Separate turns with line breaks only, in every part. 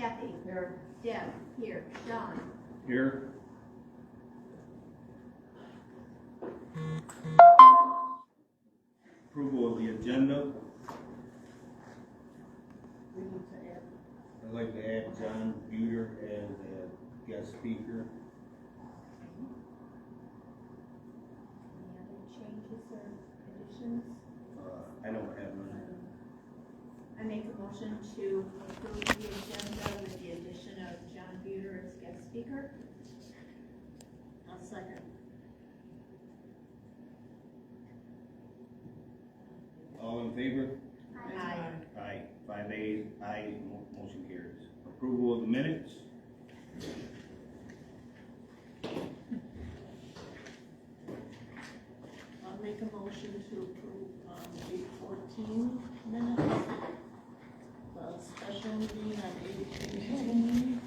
Kathy.
Here.
Deb. Here. John.
Here. Approval of the agenda.
We need to add.
I'd like to add John Buter as a guest speaker.
Any other changes or additions?
I don't have none.
I make a motion to approve the agenda with the addition of John Buter as guest speaker.
I'll second.
All in favor?
Aye.
Aye. 5 ayes, aye, motion carries. Approval of the minutes.
I'll make a motion to approve 8/14 minutes. Special meeting on 8/18.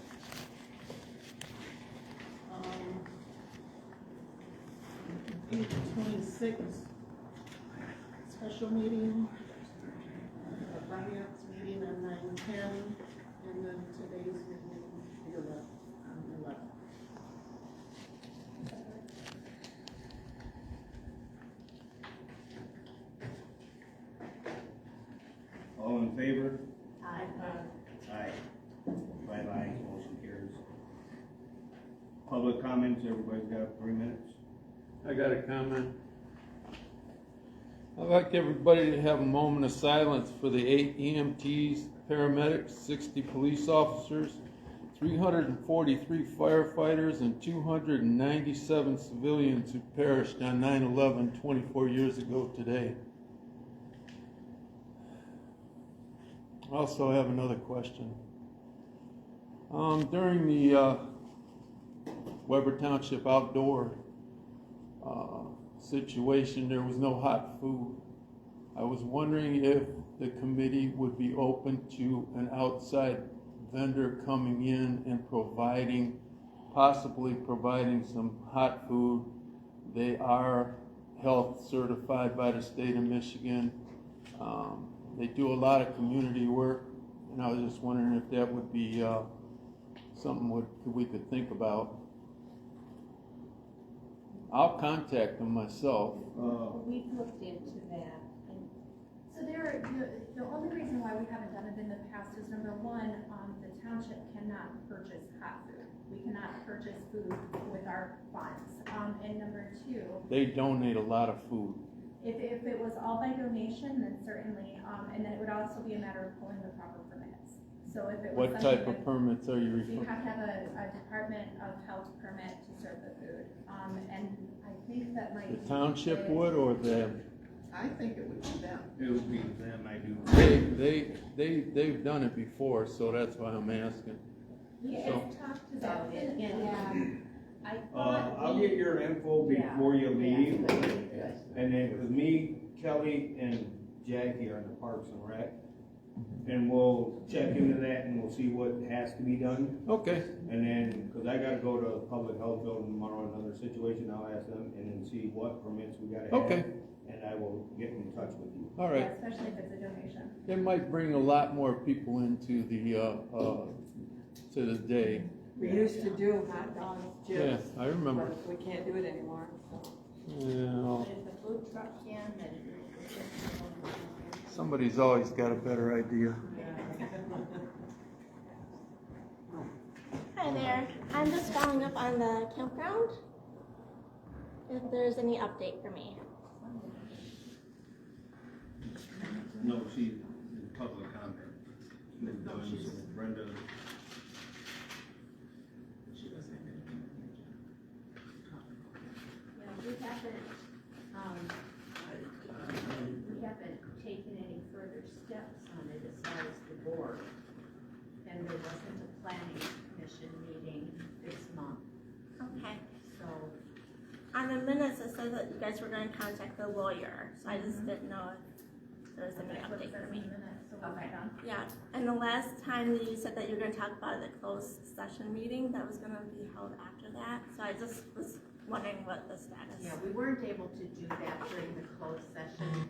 8/26. Special meeting. Finance meeting on 9/10. And then today's meeting on the 11th.
All in favor?
Aye.
Aye. 5 ayes, motion carries. Public comments, everybody's got 3 minutes.
I got a comment. I'd like everybody to have a moment of silence for the 8 EMTs, paramedics, 60 police officers, 343 firefighters, and 297 civilians who perished on 9/11 24 years ago today. I also have another question. During the Weber Township outdoor situation, there was no hot food. I was wondering if the committee would be open to an outside vendor coming in and possibly providing some hot food. They are health certified by the state of Michigan. They do a lot of community work, and I was just wondering if that would be something we could think about. I'll contact them myself.
We've looked into that. And
So the only reason why we haven't done it in the past is number one, the township cannot purchase hot food. We cannot purchase food with our funds. And number two,
They donate a lot of food.
if it was all by donation, then certainly, and then it would also be a matter of pulling the proper permits. So if it was
What
something
type of
that-
permits are you
so you
referring?
have to have a Department of Health permit to serve the food. And I think that might.
The township would or them?
I think it would be them.
It would be them, I do.
They've done it before, so that's why I'm asking.
We
So-
have talked about it, and I
I'll
thought.
get your info before you leave.
Yeah.
And then, cause me, Kelly, and Jackie are in the Parks and Rec. And we'll check into that and we'll see what has to be done.
Okay,
And then, cause I gotta go to public health building tomorrow, another situation, I'll ask them and then see what permits we gotta have.
Okay.
And I will get in touch with you.
all
Yeah,
right.
especially if it's a donation.
It might bring a lot more people into to the day.
We used to do hot dogs,
Yeah,
chips,
I remember.
but we can't do it anymore, so.
Yeah,
If the food truck can, then.
somebody's always got a better idea.
Hi there, I'm just following up on the campground. If there's any update for me.
No, she's in public comment. Brenda.
Yeah, we haven't taken any further steps on it as far as the board. And there wasn't a planning commission meeting this month,
Okay.
so.
On the minutes, it says that you guys were going to contact the lawyer, so I just didn't know if there was any
That's what it
update
says
for
in
me.
the minutes, so we'll
Okay.
write down.
Yeah, and the last time that you said that you were going to talk about the closed session meeting, that was going to be held after that. So I just was wondering what the status.
Yeah, we weren't able to do that during the closed session.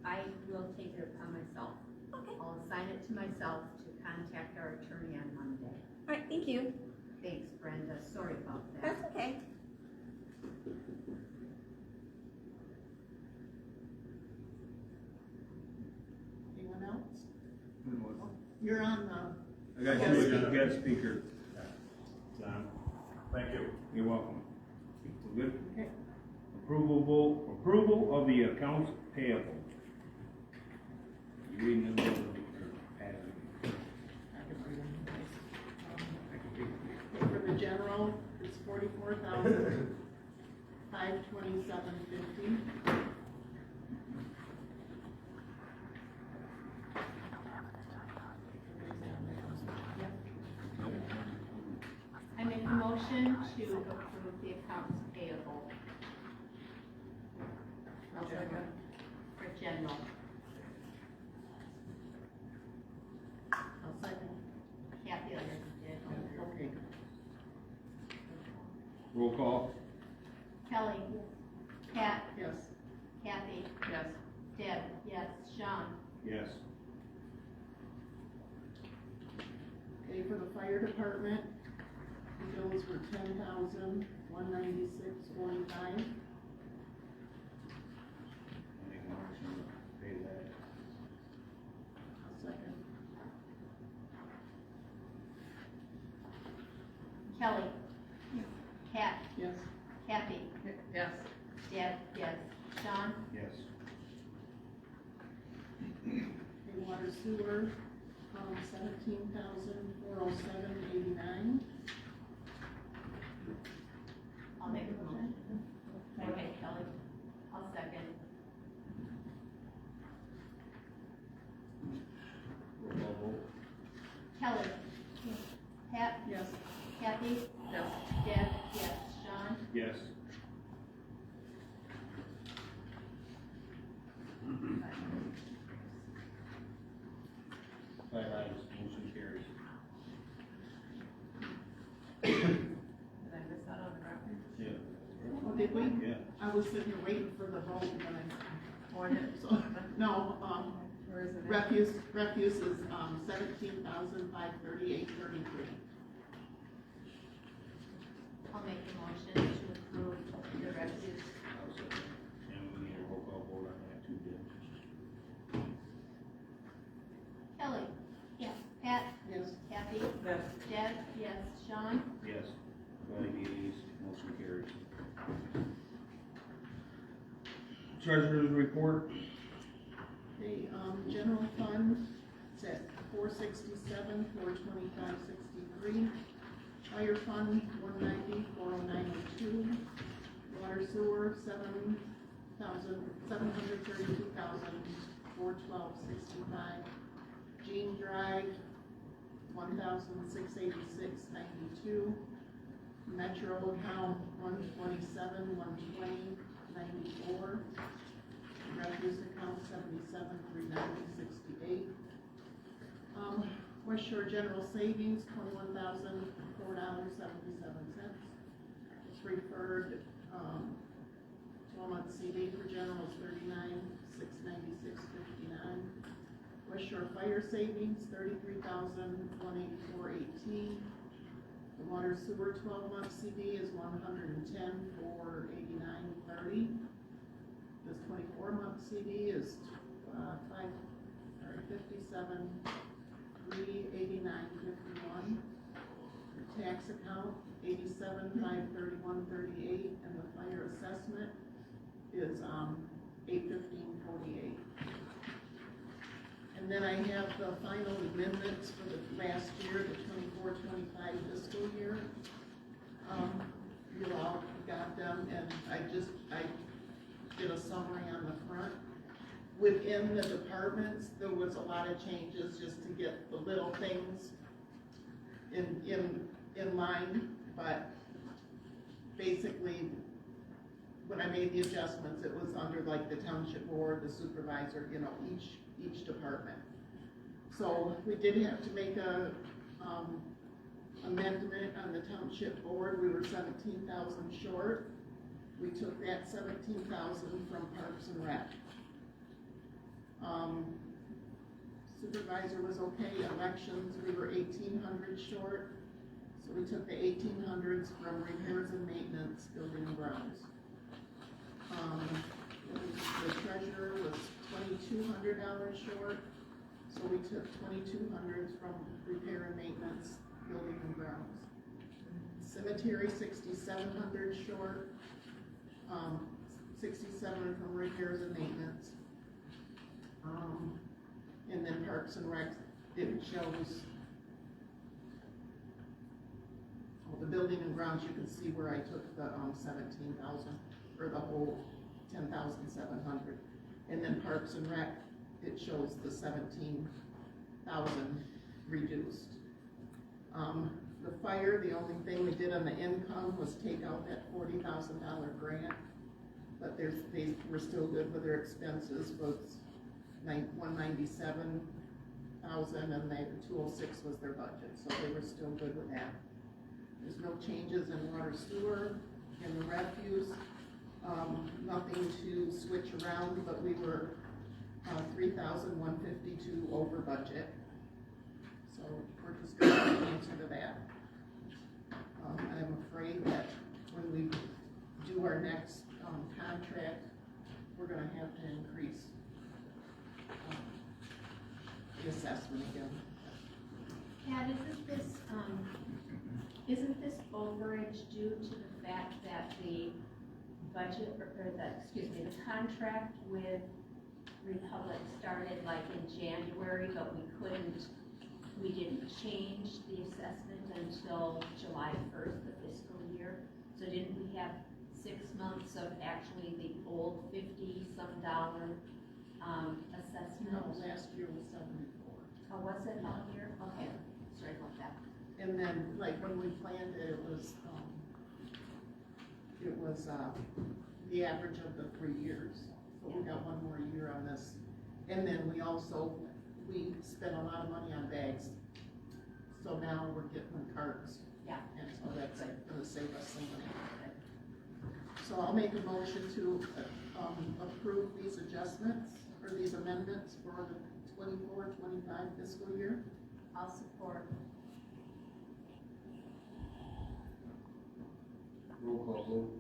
I will take it upon myself.
Okay.
I'll assign it to myself to contact our attorney on Monday.
All right, thank you.
Thanks, Brenda, sorry about that.
That's okay.
Anyone else? You're on the,
I got you as a guest speaker. John,
Thank you.
you're welcome. We're good?
okay.
Approval of the accounts payable. You reading them?
For the general, it's 44,527.50.
I make a motion to approve the accounts payable.
I'll second.
For general.
I'll second.
Kathy already did.
Okay.
Roll call.
Kelly? Pat?
Yes.
Kathy?
Yes.
Deb? Yes. Sean?
Yes.
Okay, for the fire department, the bills were 10,196.45.
Make a motion to pay that.
I'll second.
Kelly? Pat?
Yes.
Kathy?
Yes.
Deb? Yes. Sean?
Yes.
Okay, water sewer, 17,407.89.
I'll make a motion. Okay, Kelly. I'll second.
Roll call vote.
Kelly? Pat?
Yes.
Kathy?
Yes.
Deb? Yes. Sean?
Yes. Five ayes, motion carries.
Did I miss that on the record?
Yeah.
Oh, did we?
Yeah.
I was sitting here waiting for the vote, and
Or did,
so, no,
where is it?
refuse is, 17,538.33.
I'll make a motion to approve the refuse.
I'll second. And we need a roll call vote on that too, Deb.
Kelly? Yes. Pat?
Yes.
Kathy?
Yes.
Deb? Yes. Sean?
Yes. 5 ayes, motion carries. Treasurer's report.
Okay, general fund, it's at 467, 425.63. Fire fund, 190, 409.02. Water sewer, 732,412.65. Jean Drive, 1,686.92. Metro account, 127, 120.94. Refuse account 77,390.68. West Shore General Savings, $21,004.77. It's referred, 12-month CD for general is $39,696.59. West Shore Fire Savings, $33,184.18. The water sewer 12-month CD is $110,489.30. This 24-month CD is $57,389.51. The tax account $87,531.38, and the fire assessment is $815.48. And then I have the final amendments for the last year, the 24-25 fiscal year. You all got them, and I did a summary on the front. Within the departments, there was a lot of changes just to get the little things in line, but basically, when I made the adjustments, it was under like the township board, the supervisor, you know, each department. So we did have to make a amendment on the township board. We were 17,000 short. We took that 17,000 from Parks and Rec. Supervisor was okay. Elections, we were 1,800 short. So we took the 1,800s from repairs and maintenance, building and grounds. The treasurer was $2,200 short. So we took 2,200 from repair and maintenance, building and grounds. Cemetery, 6,700 short, 67 from repairs and maintenance. And then Parks and Rec, it shows, the building and grounds, you can see where I took the 17,000, or the whole 10,700. And then Parks and Rec, it shows the 17,000 reduced. The fire, the only thing we did on the income was take out that $40,000 grant, but they were still good with their expenses, was 197,000, and the 206 was their budget, so they were still good with that. There's no changes in water sewer, in the refuse, nothing to switch around, but we were 3,152 over budget. So we're just gonna answer to that. I'm afraid that when we do our next contract, we're gonna have to increase the assessment again.
Pat, isn't this overage due to the fact that the budget, or the contract with Republic started like in January, but we didn't change the assessment until July 1st, the fiscal year? So didn't we have 6 months of actually the old $50-some assessment?
No, last year was 74.
Oh, was it all year? Okay, sorry about that.
And then, like, when we planned it, it was the average of the 3 years. So we got 1 more year on this. And then we spent a lot of money on bags. So now we're getting the carts.
Yeah.
And so that's gonna save us some money. So I'll make a motion to approve these adjustments, or these amendments for the 24-25 fiscal year.
I'll support.
Roll call vote.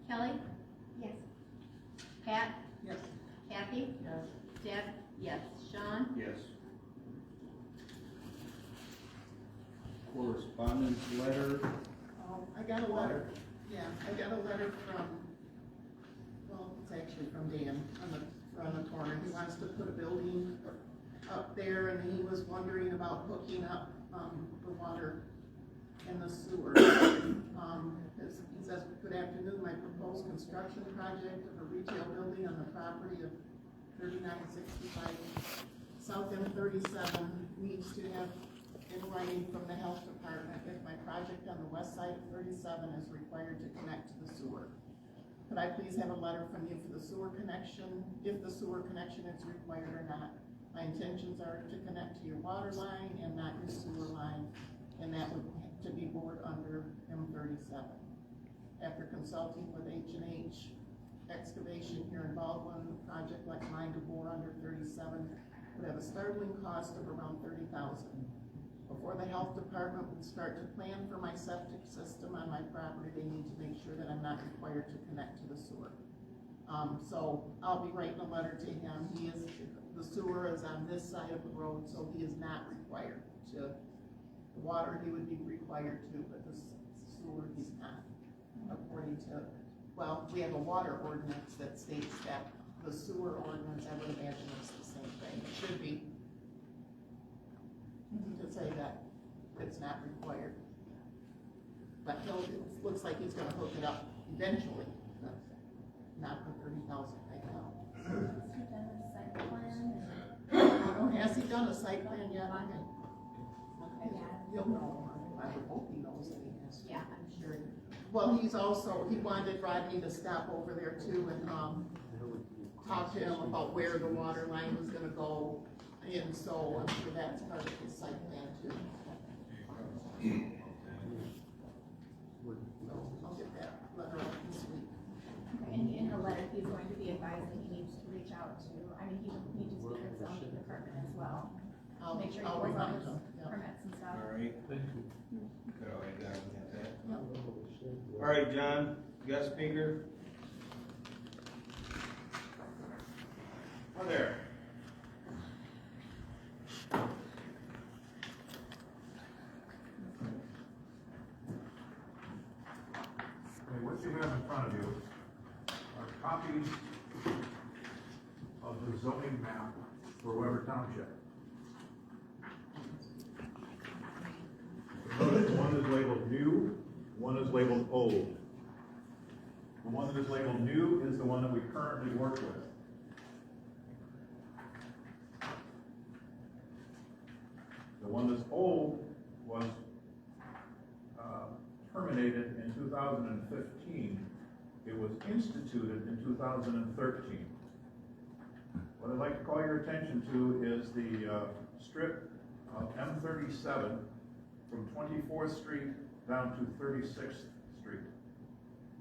Kelly?
Yes.
Pat?
Yes.
Kathy?
Yes.
Deb? Yes. Sean?
Yes. Correspondence letter.
I got a letter, I got a letter from, well, it's actually from Dan on the corner. He wants to put a building up there, and he was wondering about hooking up, the water and the sewer. He says, good afternoon, my proposed construction project of a retail building on the property of 3965 South M37 needs to have in writing from the health department if my project on the west side of 37 is required to connect to the sewer. Could I please have a letter from you for the sewer connection, if the sewer connection is required or not? My intentions are to connect to your water line and not your sewer line, and that would to be bored under M37. After consulting with H&H Excavation here in Baldwin, the project like mine to bore under 37 would have a startling cost of around $30,000. Before the health department would start to plan for my septic system on my property, they need to make sure that I'm not required to connect to the sewer. So I'll be writing a letter to him. The sewer is on this side of the road, so he is not required to. The water he would be required to, but the sewer he's not, according to, well, we have a water ordinance that states that. The sewer ordinance, I would imagine it's the same thing. It should be. To say that it's not required. But it looks like he's gonna hook it up eventually, but not for $30,000 right now.
Has he done a site plan?
Has he done a site plan yet?
Okay.
You'll know, I would hope he knows that he has.
Yeah, I'm sure.
Well, he wanted Rodney to stop over there too and, talk to him about where the water line was gonna go. And so I'm sure that's part of his site plan too. So I'll get that letter out this week.
Okay, and in the letter, he's going to be advising he needs to reach out to, he would need to speak with zoning department as well. Make sure you
I'll
close all
remind
those
them, yeah.
permits and stuff.
All right,
Thank you.
good, all right, got that. All right, John, guest speaker. Hi there.
Okay, what you have in front of you are copies of the zoning map for Weber Township. Notice one is labeled new, one is labeled old. The one that is labeled new is the one that we currently work with. The one that's old was terminated in 2015. It was instituted in 2013. What I'd like to call your attention to is the strip of M37 from 24th Street down to 36th Street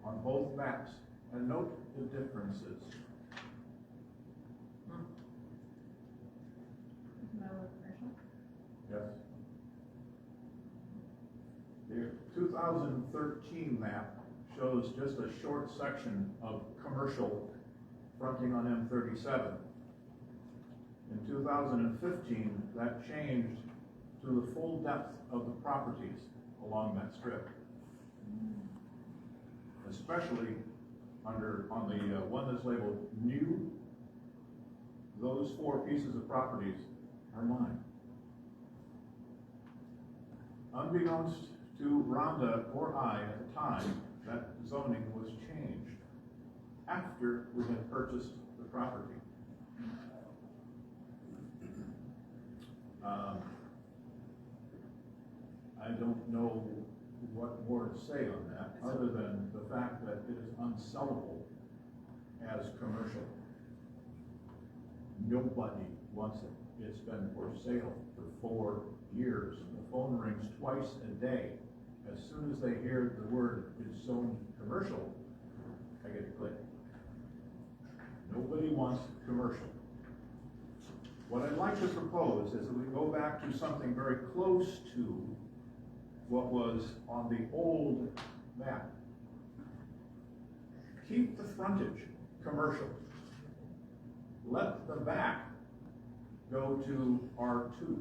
on both maps, and note the differences.
Commercial.
Yes. The 2013 map shows just a short section of commercial fronting on M37. In 2015, that changed to the full depth of the properties along that strip. Especially on the one that's labeled new, those 4 pieces of properties are mine. Unbeknownst to Rhonda or I at the time, that zoning was changed after we had purchased the property. I don't know what more to say on that, other than the fact that it is unsellable as commercial. Nobody wants it. It's been for sale for 4 years. The phone rings twice a day. As soon as they hear the word it's zoned commercial, I get a click. Nobody wants commercial. What I'd like to propose is that we go back to something very close to what was on the old map. Keep the frontage commercial. Let the back go to R2.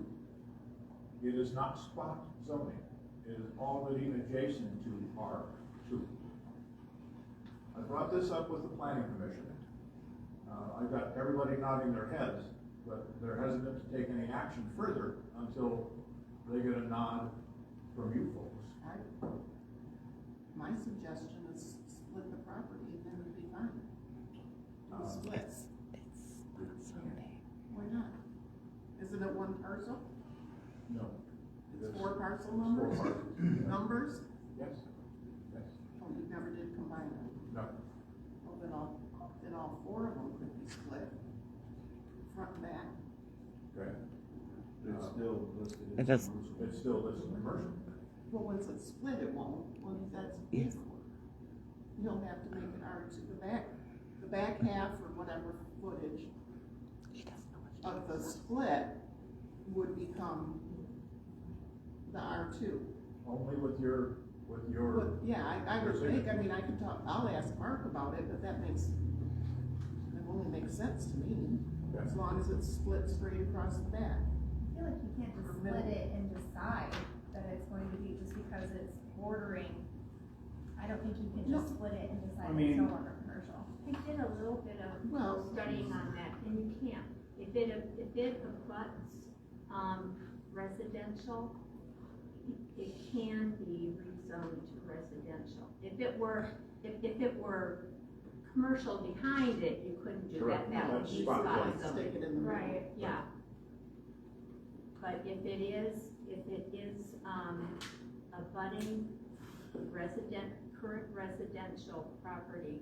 It is not spot zoning. It is already adjacent to R2. I brought this up with the Planning Commission. I've got everybody nodding their heads, but they're hesitant to take any action further until they get a nod from you folks.
My suggestion is split the property, then it'd be fine. Do splits. Why not? Isn't it one parcel?
No.
It's 4 parcel
Four
numbers?
parcels.
Numbers?
Yes, yes,
Oh, you never did combine them.
no.
Well, then all 4 of them could be split, front and back.
Okay.
It's still listed
It
as
does.
commercial.
It's still listed commercial.
Well, once it's split, it won't, once that's paid for. You'll have to make it R2, the back half or whatever footage of the split would become the R2.
Only with your,
But, yeah, I would think, I mean, I can talk, I'll ask Mark about it, but that only makes sense to me, as long as it's split straight across the back.
I feel like you can't just split it and decide that it's going to be just because it's bordering. I don't think you can just split it and decide
I
it's
mean-
no longer commercial.
I did a little bit of
Well-
studying on that, and you can't. If it abuts, residential, it can be rezoned to residential. If it were commercial behind it, you couldn't do
Correct.
that, that would
That's
be
spot
spot
zoning.
Stick
zoning.
it in the middle.
Right, yeah. But if it is abutting current residential property,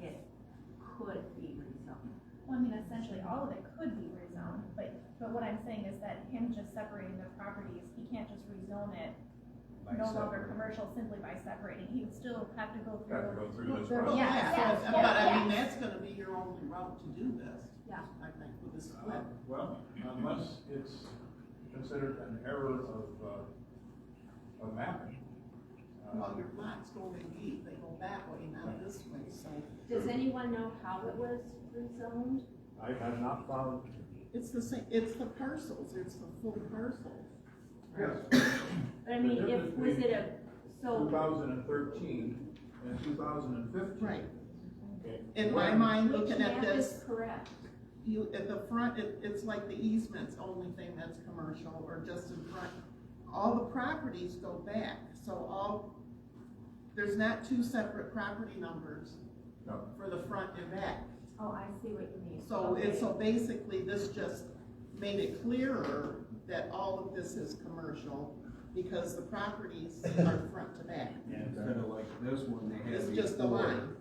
it could be rezoned.
Well, I mean, essentially, all of it could be rezoned, but what I'm saying is that him just separating the properties, he can't just rezone it
By
no longer
separating.
commercial simply by separating. He would still have to go
have to
through.
go through this
the-
process.
Yes, yes,
But I mean,
yes.
that's gonna be your only route to do this.
Yeah.
I think with the split.
Well, unless it's considered an error of mapping.
Well, your lots go in deep, they go that way, not this way, so.
Does anyone know how it was rezoned?
I have not found,
It's the same, it's the parcels, it's the full parcels.
yes,
But I mean, if, was it a, so,
2013 and 2015.
Right. In my mind,
which
looking at
map
this,
is correct?
you, at the front, it's like the easement's only thing that's commercial, or just in front. All the properties go back, so there's not two separate property numbers
No.
for the front and back.
Oh, I see what you mean.
So
Okay.
so basically, this just made it clearer that all of this is commercial, because the properties are front to back.
Yeah, instead of like this one, they had.
It's just a line.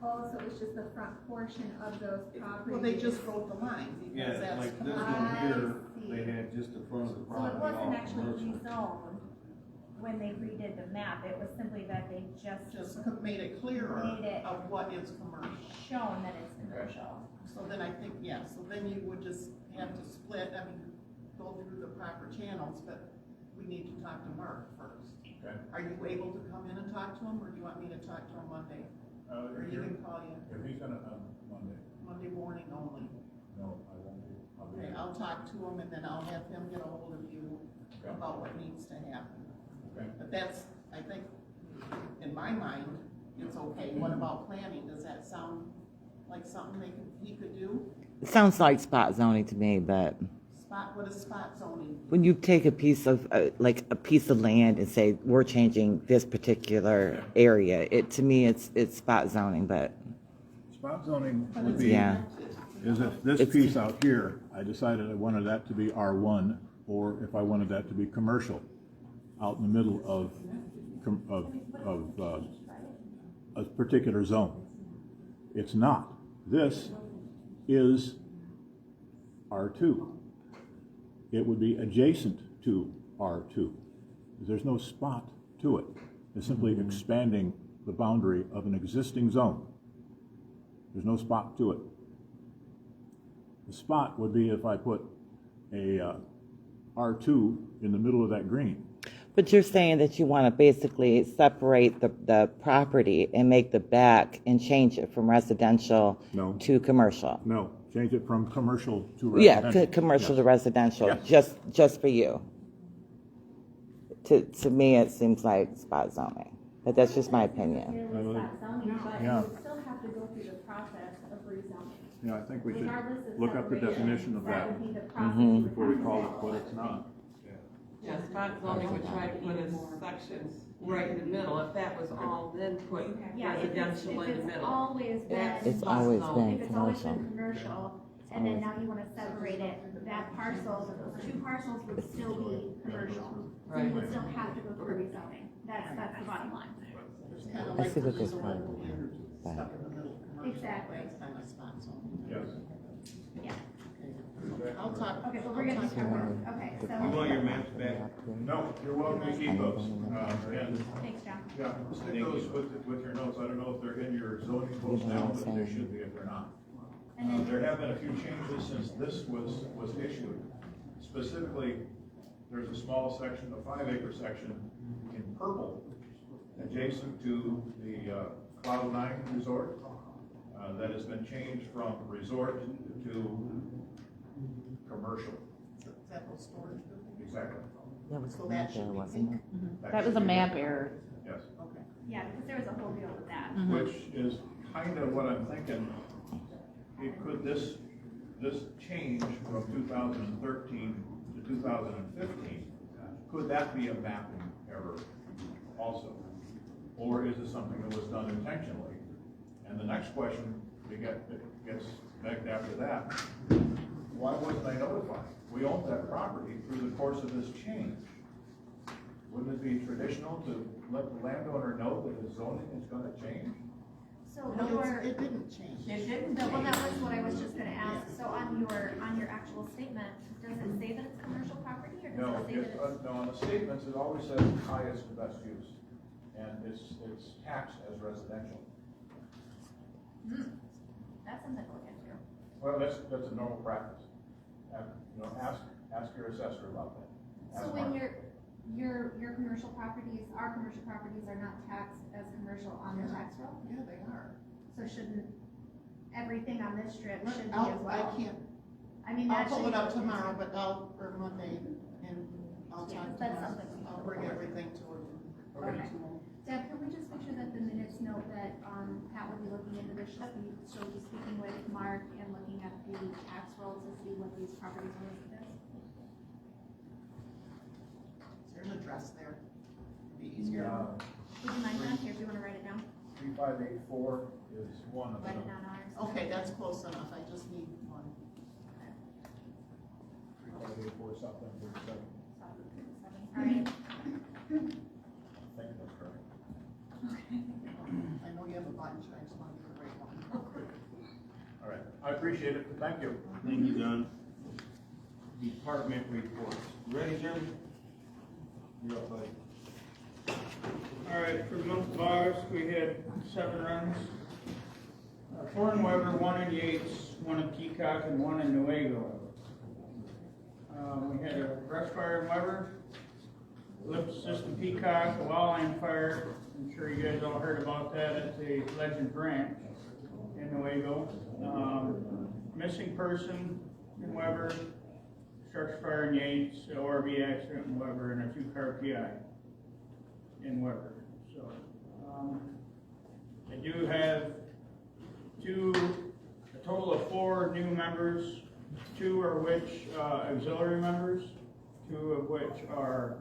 Oh, so it's just the front portion of those properties?
Well, they just wrote the line, because
Yeah,
that's
like this
commercial.
one here,
see.
they had just the front of the
So
property.
it wasn't
all
actually
commercial.
rezoned when they redid the map, it was simply that they just
Just made it clearer
Made it-
of what is commercial.
shown that it's commercial.
So then I think, yeah, so then you would just have to split, I mean, go through the proper channels, but we need to talk to Mark first.
Okay.
Are you able to come in and talk to him, or do you want me to talk to him Monday? Or he can call you
If he's gonna, Monday,
Monday morning only?
no, I won't be. I'll be.
Okay, I'll talk to him, and then I'll have him get a hold of you
Okay.
about what needs to happen.
Okay.
But that's, I think, in my mind, it's okay. What about planning? Does that sound like something he could do?
It sounds like spot zoning to me, but
What is spot zoning?
when you take a piece of, like a piece of land and say, we're changing this particular area, to me, it's spot zoning, but
Spot zoning
But
would
it's
be,
Yeah.
is if this
It's-
piece out here, I decided I wanted that to be R1, or if I wanted that to be commercial, out in the middle of a particular zone. It's not. This is R2. It would be adjacent to R2. There's no spot to it. It's simply expanding the boundary of an existing zone. There's no spot to it. The spot would be if I put a R2 in the middle of that green.
But you're saying that you want to basically separate the property and make the back and change it from residential
No.
to commercial.
No, change it from commercial to
Yeah,
residential.
commercial to
Yes.
residential,
Yes.
just for you. To me, it seems like spot zoning, but that's just my opinion.
Clearly spot zoning, but
Yeah.
you still have to go through the process of rezoning.
Yeah, I think we should
Regardless of
look up the
separation,
definition of that
would be the process
Mhm.
you would
before we
have to
call it
follow,
what
I
it's
think.
not.
Yeah, spot zoning would try to put a section right in the middle, if that was all, then put
Yeah, if
residential in the
it's
middle.
always
That's
been,
It's always
spot
been
zoning.
if it's always
commercial.
been commercial, and then now you wanna separate it, that parcel, those two parcels would still be commercial. So you
Right.
would still have to go through rezoning, that's the bottom line.
There's kind of
I
like
see what
there's
they're
a
trying to
little
do.
weird stuff in the middle, commercial.
Exactly.
That's kind of spot zoning.
Yes.
Yeah,
Okay, I'll talk.
okay, but we're gonna
I'll talk to Mark.
okay,
You
so,
want your maps back?
No, you're welcome to keep those. And,
thanks, John.
yeah, stick those with your notes. I don't know if they're in your zoning books now, but they should be if they're not.
And then,
There have been a few changes since this was issued. Specifically, there's a small section, a 5-acre section in purple, adjacent to the Cloud9 Resort, that has been changed from resort to commercial.
Is that those storage buildings?
Exactly.
That was
So
the
that
map
should
there,
be
wasn't
pink?
it?
That was a map error.
Yes.
Okay.
yeah, because there was a whole deal with that.
Which is kind of what I'm thinking. Could this change from 2013 to 2015, could that be a mapping error also? Or is it something that was done intentionally? And the next question that gets begged after that, why wasn't I notified? We owned that property through the course of this change. Wouldn't it be traditional to let the landowner know that his zoning is gonna change?
So
No,
your,
it didn't change.
It didn't
no, well,
change.
that was what I was just gonna ask, so on your actual statement, does it say that it's commercial property, or
No,
does it say that it's?
no, on the statements, it always says highest and best use, and it's taxed as residential.
That's something
Well, that's a normal practice. You know, ask your assessor about that.
So
Ask
when
Mark.
your commercial properties, our commercial properties are not taxed as commercial on the tax roll?
Yeah, they are.
So shouldn't everything on this strip should be as
I
well?
can't,
I mean,
I'll
that
pull
should
it up
go into-
tomorrow, but or Monday, and I'll
Yeah,
talk to
that's
Mark.
something.
I'll bring everything to her.
Okay. Deb, can we just make sure that the minutes note that, Pat will be looking into this, she'll be speaking with Mark and looking at the tax roll to see what these properties are listed as?
Is there an address there? It'd be easier.
Would you mind, John, here, do you wanna write it down?
3584 is one of
Write it
them.
down ours.
Okay, that's close enough, I just need one.
3584 something, 37.
All right.
I think that's correct.
I know you have a bunch, I just want to get the right one.
All right, I appreciate it, thank you.
Thank you, John. Department reports. Ready, Jim? You're up, buddy.
All right, for the month of August, we had 7 runs. 4 in Weber, 1 in Yates, 1 in Peacock, and 1 in Nuevo. We had a brush fire in Weber, lift system Peacock, a wildland fire. I'm sure you guys all heard about that at the Legend Ranch in Nuevo. Missing person in Weber, structure fire in Yates, ORV accident in Weber, and a 2-car PI in Weber. So, I do have a total of 4 new members, 2 are which auxiliary members, 2 of which are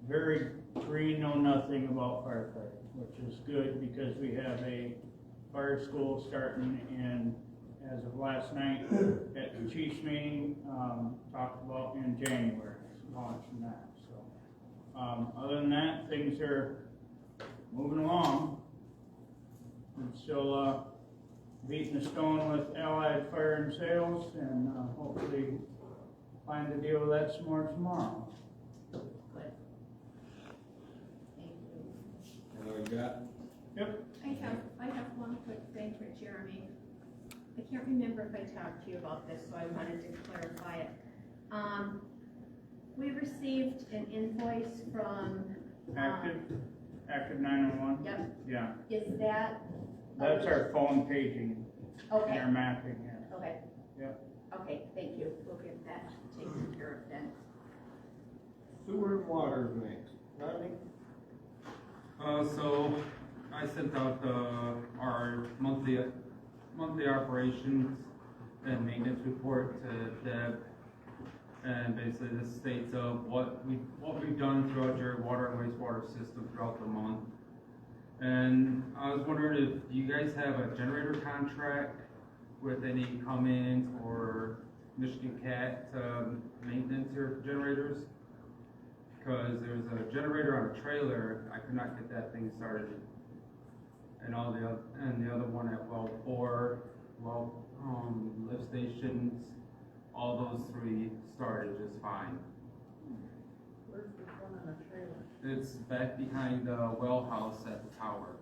very green, know nothing about firefighting, which is good because we have a fire school starting in, as of last night at the chief's meeting, talked about in January, launching that. So, other than that, things are moving along. I'm still beating the stone with Allied Fire and Sales, and hopefully find a deal with that some more tomorrow.
Good. Thank you.
And what you got?
Yep.
I have one quick thing for Jeremy. I can't remember if I talked to you about this, so I wanted to clarify it. We received an invoice from.
Active 911?
Yep,
Yeah,
is that?
that's our phone paging and
Okay,
our mapping, yeah.
okay.
Yep.
Okay, thank you. We'll get that taken care of then.
Sewer and water next. Rodney?
So I sent out our monthly operations and maintenance report to Deb, and basically this states of what we've done throughout your water and wastewater system throughout the month. And I was wondering if you guys have a generator contract with any Cummins or Michigan Cat maintenance your generators? Because there's a generator on a trailer, I could not get that thing started. And the other one at well 4, lift stations, all those 3 started just fine.
Where's the one on a trailer?
It's back behind the well house at the tower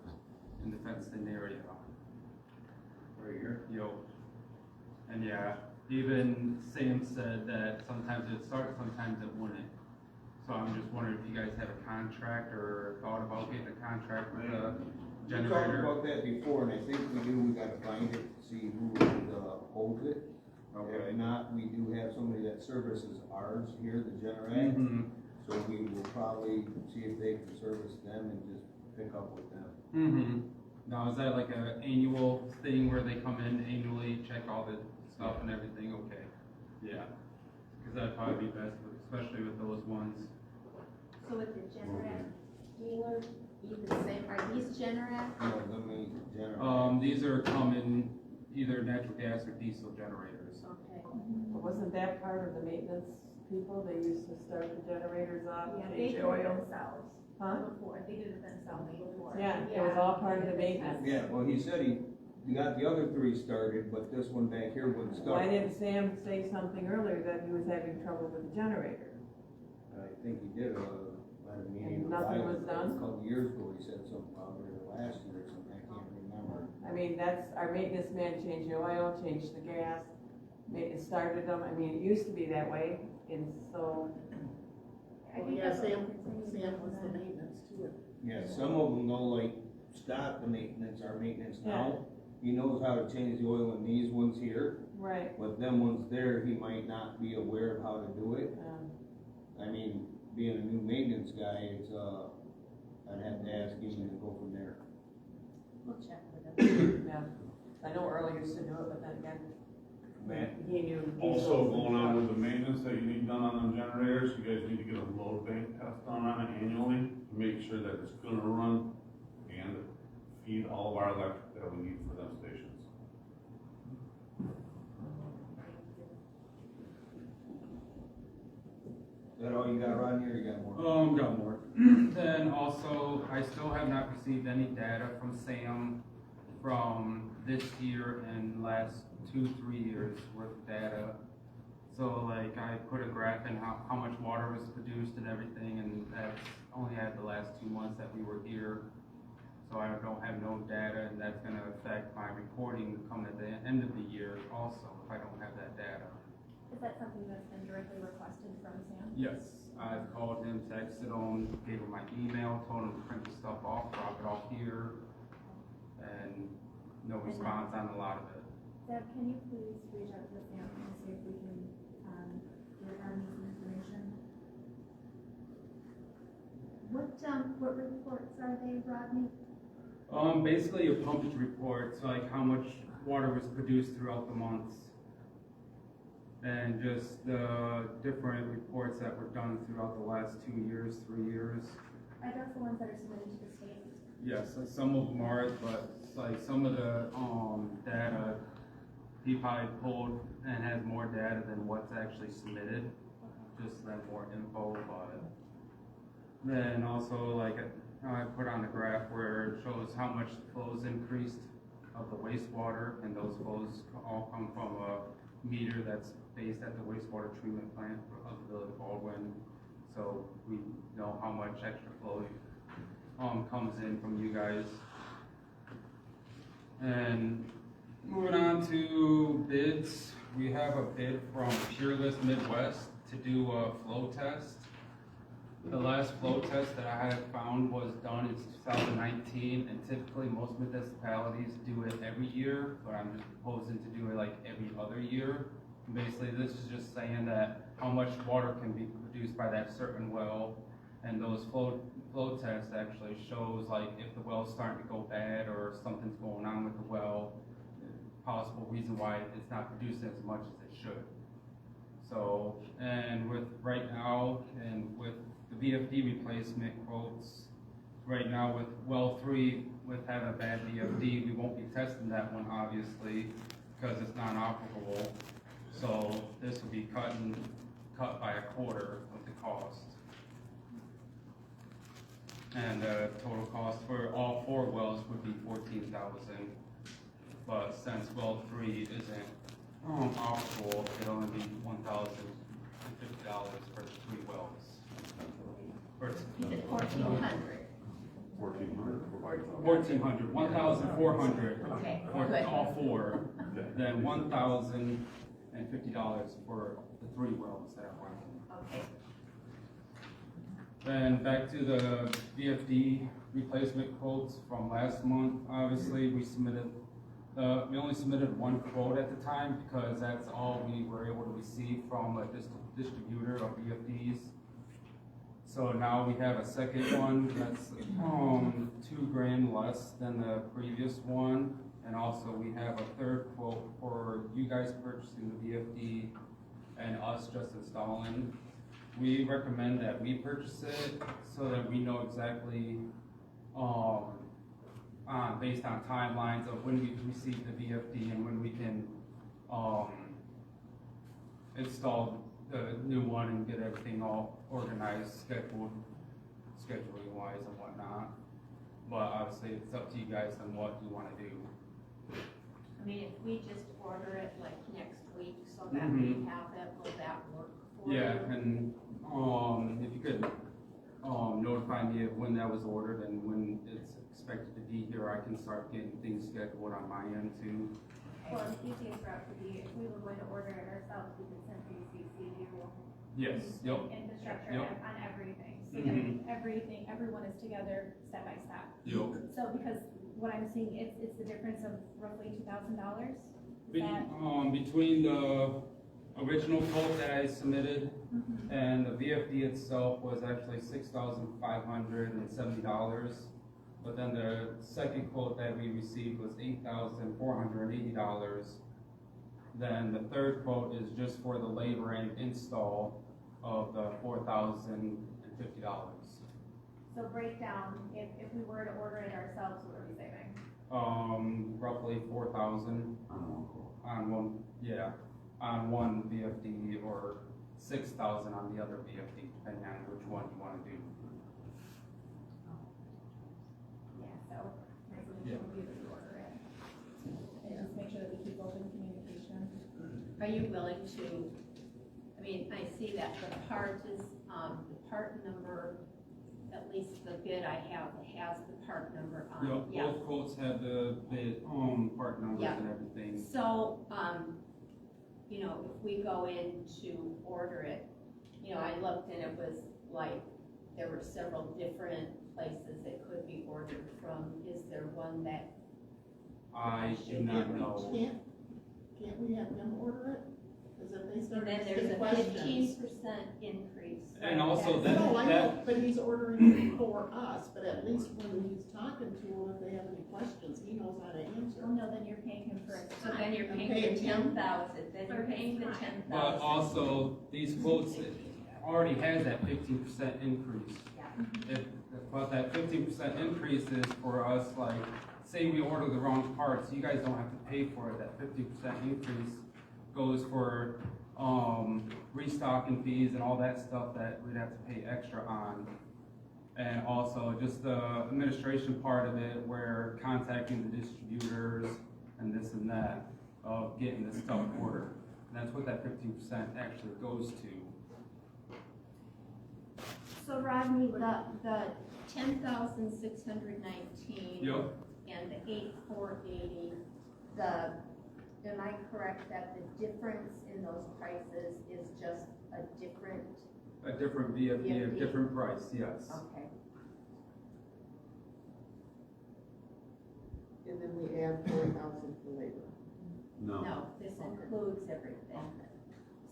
in the fenced-in area.
Right here.
Yo. And yeah, even Sam said that sometimes it starts, sometimes it wouldn't. So I'm just wondering if you guys have a contract or thought about getting a contract with a
We talked
generator.
about that before, and I think we gotta find it, see who holds it.
Okay.
If not, we do have somebody that services ours here, the Generac.
Mm-hmm.
So we will probably see if they can service them and just pick up with them.
Mm-hmm. Now, is that like an annual thing where they come in annually, check all the stuff and everything? Okay. Yeah. Because that'd probably be best, especially with those ones.
So with the Generac dealer, be the same, are these Generac?
No, let me Generac.
These are coming either natural gas or diesel generators.
Okay.
But wasn't that part of the maintenance people? They used to start the generators up,
Yeah, they
change
did it
oil.
themselves.
Huh?
Before, they did it themselves before.
Yeah, it was all part of the maintenance.
Yeah, well, he said he got the other 3 started, but this one back here wouldn't start.
Why didn't Sam say something earlier that he was having trouble with the generator?
I think he did at a meeting.
And nothing was done?
A couple years ago, he said something about it, or last year or something, I can't remember.
I I mean, that's, our maintenance man changed the oil, changed the gas, it started them, I mean, it used to be that way, and so.
Well, yeah, Sam was the maintenance too.
Yeah, some of them know, like Scott, the maintenance, our maintenance now, he knows how to change the oil in these ones here,
Right.
but them ones there, he might not be aware of how to do it. I mean, being a new maintenance guy, it's, I'd have to ask him and go from there.
We'll check with them.
Yeah, I know Earl used to do it, but then again,
Matt?
he knew.
Also, going on with the maintenance that you need done on them generators, you guys need to get a load bank test done on it annually, to make sure that it's gonna run and feed all of our electric that we need for them stations.
Is that all you got, Rodney, or you got more?
Got more. Then also, I still have not received any data from Sam from this year and last 2-3 years worth of data. So like, I put a graph in how much water was produced and everything, and that's only had the last 2 months that we were here. So I don't have no data, and that's gonna affect my reporting come at the end of the year also, if I don't have that data.
Is that something that's been directly requested from Sam?
Yes, I've called him, texted him, gave him my email, told him to print the stuff off, drop it off here, and no response on a lot of it.
Deb, can you please reach out to Sam and see if we can, get our some information?
What reports are they, Rodney?
Basically your pumpage reports, like how much water was produced throughout the months. And just the different reports that were done throughout the last 2 years, 3 years.
Are those the ones that are submitted to the state?
Yes, some of them are, but like some of the, data, he probably pulled and has more data than what's actually submitted, just then more info about it. Then also, like, I put on the graph where it shows how much the flows increased of the wastewater, and those flows all come from a meter that's based at the wastewater treatment plant of the Village of Baldwin. So we know how much extra flow comes in from you guys. And moving on to bids, we have a bid from Peerless Midwest to do a flow test. The last flow test that I had found was done in 2019, and typically most municipalities do it every year, but I'm just proposing to do it like every other year. Basically, this is just saying that how much water can be produced by that certain well, and those flow tests actually shows like if the well's starting to go bad or something's going on with the well, possible reason why it's not producing as much as it should. So, and with right now, and with the VFD replacement quotes, right now with well 3, with having a bad VFD, we won't be testing that one obviously, because it's non-operable. So this will be cut by a quarter of the cost. And the total cost for all 4 wells would be $14,000. But since well 3 isn't operable, it'll only be $1,050 for the 3 wells.
He said 1,400.
1,400, 1,400
Okay,
for
good.
all 4, then $1,050 for the 3 wells that are running.
Okay.
Then back to the VFD replacement quotes from last month. Obviously, we only submitted 1 quote at the time because that's all we were able to receive from a distributor of VFDs. So now we have a second one that's $2,000 less than the previous one, and also we have a third quote for you guys purchasing the VFD and us just installing. We recommend that we purchase it so that we know exactly, based on timelines of when we receive the VFD and when we can install the new one and get everything all organized, scheduling wise and whatnot. But obviously it's up to you guys on what you want to do.
I mean, if we just order it like next week so that we have that, will that work for you?
Yeah, and if you could notify me of when that was ordered and when it's expected to be here, I can start getting things scheduled on my end too.
Well, the easiest route would be, if we were going to order it ourselves, we could simply CC you.
Yes, yep,
Infrastructure
Yep.
on everything, so
Mhm.
everything, everyone is together step by step.
yep.
So because what I'm seeing, it's the difference of roughly $2,000.
Between the original quote that I submitted and the VFD itself was actually $6,570. But then the second quote that we received was $8,480. Then the third quote is just for the labor and install of the $4,050.
So breakdown, if we were to order it ourselves, what are we saving?
Roughly 4,000 on one, yeah, on one VFD, or 6,000 on the other VFD, depending on which one you wanna do.
Yeah, so my solution would be to order it. And just make sure that we keep open communication.
Are you willing to, I mean, I see that the part is, the part number, at least the bid I have, has the part number on.
Yeah, both quotes have the bid, part numbers
Yeah.
and everything.
So, you know, if we go in to order it, you know, I looked and it was like, there were several different places it could be ordered from. Is there one that,
I do not know.
Can't we have them order it? Cause if they start
and then there's
asking
a
questions.
15% increase.
And also
That's-
that-
No, I know, but he's ordering it for us, but at least when he's talking to them, if they have any questions, he knows how to answer.
Oh, no, then you're paying him for it.
So then you're
I'm
paying
paying
the
him.
10,000, then you're paying the 10,000.
But also, these quotes, it already has that 15% increase. But that 15% increase is for us, like, say we order the wrong parts, you guys don't have to pay for it. That 50% increase goes for, restocking fees and all that stuff that we'd have to pay extra on. And also just the administration part of it, where contacting the distributors and this and that, of getting this stuff ordered. And that's what that 15% actually goes to.
So Rodney, the 10,619.
Yep.
And the 8,480, am I correct that the difference in those prices is just a different,
A different VFD, a different price, yes.
okay.
And then we add 4,000 for labor.
No, this includes everything.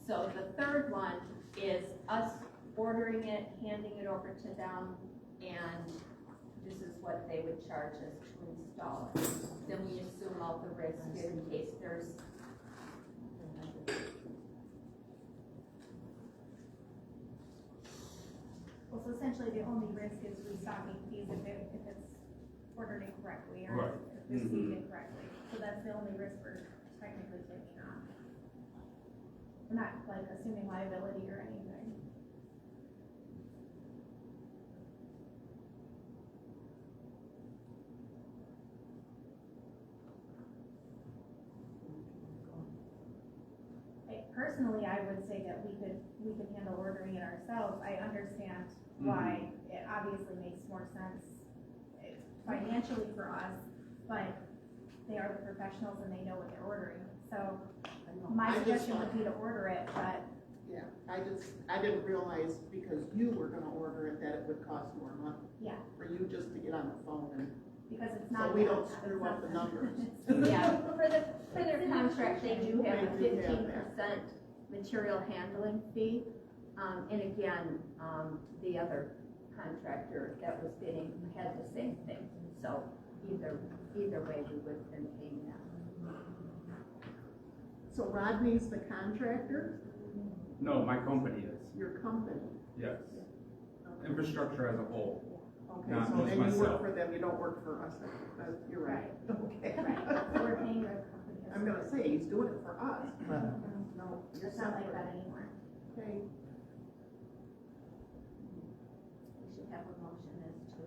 So the third one is us ordering it, handing it over to them, and this is what they would charge us to install it. Then we assume all the risk in case there's.
Well, so essentially, the only risk is restocking fees if it's ordered incorrectly or
Right.
if received incorrectly. So that's the only risk we're technically taking on. We're not like assuming liability or anything. Personally, I would say that we could handle ordering it ourselves. I understand why it obviously makes more sense financially for us, but they are the professionals and they know what they're ordering. So my
I just
suggestion would be to order it, but
Yeah, I didn't realize because you were gonna order it that it would cost more money.
Yeah.
For you just to get on the phone and,
because it's
so
not.
we don't screw up the numbers.
Yeah, for their contract, they do have a
They do have
15% material handling fee. And again, the other contractor that was bidding had the same thing. So either way, we would have been paying that.
So Rodney's the contractor,
No, my company is,
your company.
yes. Infrastructure as a whole.
Okay,
Not
so,
just
and you work
myself.
for them, you don't work for us, you're right, okay.
Right, so we're paying the company.
I'm gonna say, he's doing it for us, but, no, you're
It's not like
separate.
that anymore.
Okay,
We should have a motion as to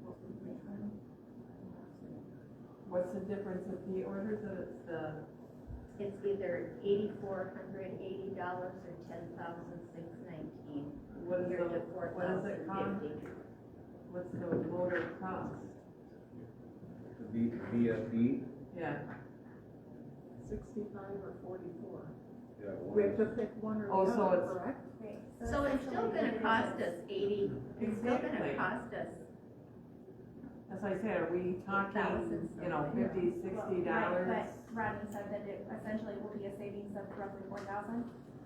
what we make on.
What's the difference if he orders it, it's the,
It's either $8,480 or $10,619.
what is
You're
the,
to
what is it cost?
$4,050.
what's the motor cost?
The VFD,
Yeah,
65 or 44.
yeah,
We have to pick one or
Oh,
the
so
other,
it's-
correct?
So it's still gonna cost us 80, it's still gonna
Exactly.
cost us,
as I said, are we talking,
$8,000
you know, $50, $60?
Right, but Rodney said that it essentially will be a savings of roughly 4,000.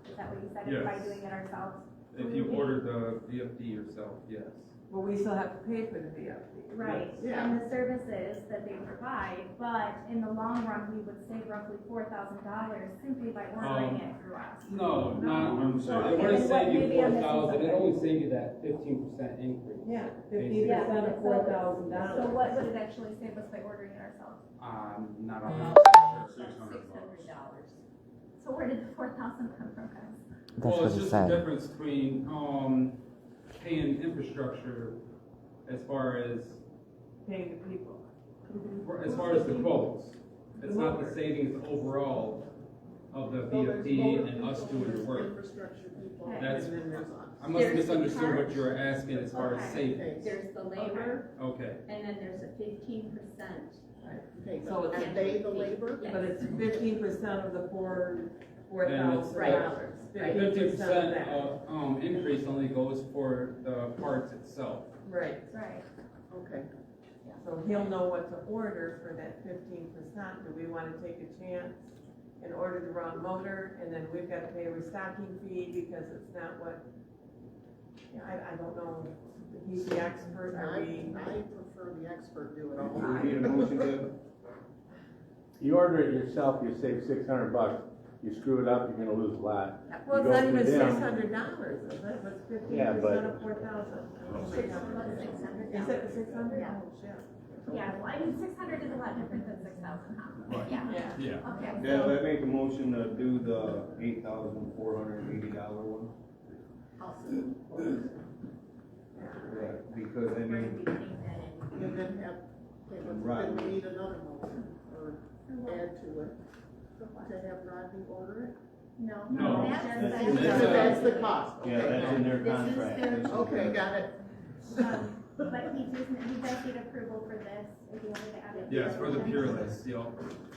Is that what you said, by
Yes.
doing it ourselves?
If you order the VFD yourself, yes.
But we still have to pay for the VFD.
Right,
Yeah.
and the services that they provide, but in the long run, we would save roughly $4,000 simply by ordering it through us.
No, not,
I'm saying-
it wouldn't
Okay,
save you
maybe I'm missing
4,000, it
something.
only save you that 15% increase.
Yeah,
Basically.
50% of
So
$4,000.
what would it actually save us by ordering it ourselves?
Not a
$600.
$600.
So where did the 4,000 come from, guys?
That's
Well,
what
it's
he
just the
said.
difference between, paying infrastructure as far as
Paying the people.
the quotes. It's not the savings overall of the
So there's
VFD
motor
and us
people,
doing the
there's
work.
Infrastructure people,
Okay.
That's-
and then there's us.
I must have
There's the
misunderstood what
parts.
you were asking as far as
Okay.
savings.
There's the labor,
Okay,
and then there's a 15%.
Okay,
So
but
it's-
are they the labor?
Yes.
But it's 15% of the $4,000.
Right.
50% of, increase only goes for the parts itself.
Right,
Right.
Okay.
so he'll know what to order for that 15%. Do we wanna take a chance and order the wrong motor, and then we've gotta pay a restocking fee because it's not what, yeah, I don't know, he's the expert, are we?
I prefer the expert do it all.
do we need a motion to,
You order it yourself, you save $600. You screw it up, you're gonna lose a lot.
Well, it's
You go
not even
through them.
$600, is it? What's 15%
Yeah, but-
of 4,000?
$600.
Is it 600?
Yeah.
Oh, shit.
Yeah, well, I mean, 600 is a lot different than 6,000, huh?
Right.
Yeah.
Yeah.
Okay,
yeah,
so,
let's make a motion to do the $8,480 one. Yeah, because I
We're gonna
mean,
be putting that in.
And then have, okay, then we need another motion, or add to it, to have Rodney order it?
no.
No.
That's the cost,
yeah,
okay.
that's in their
This is
contract.
their-
Okay, got it.
But he does need approval for this, if you wanted to add it. to
Yes, for the
motion.
pure list, yep.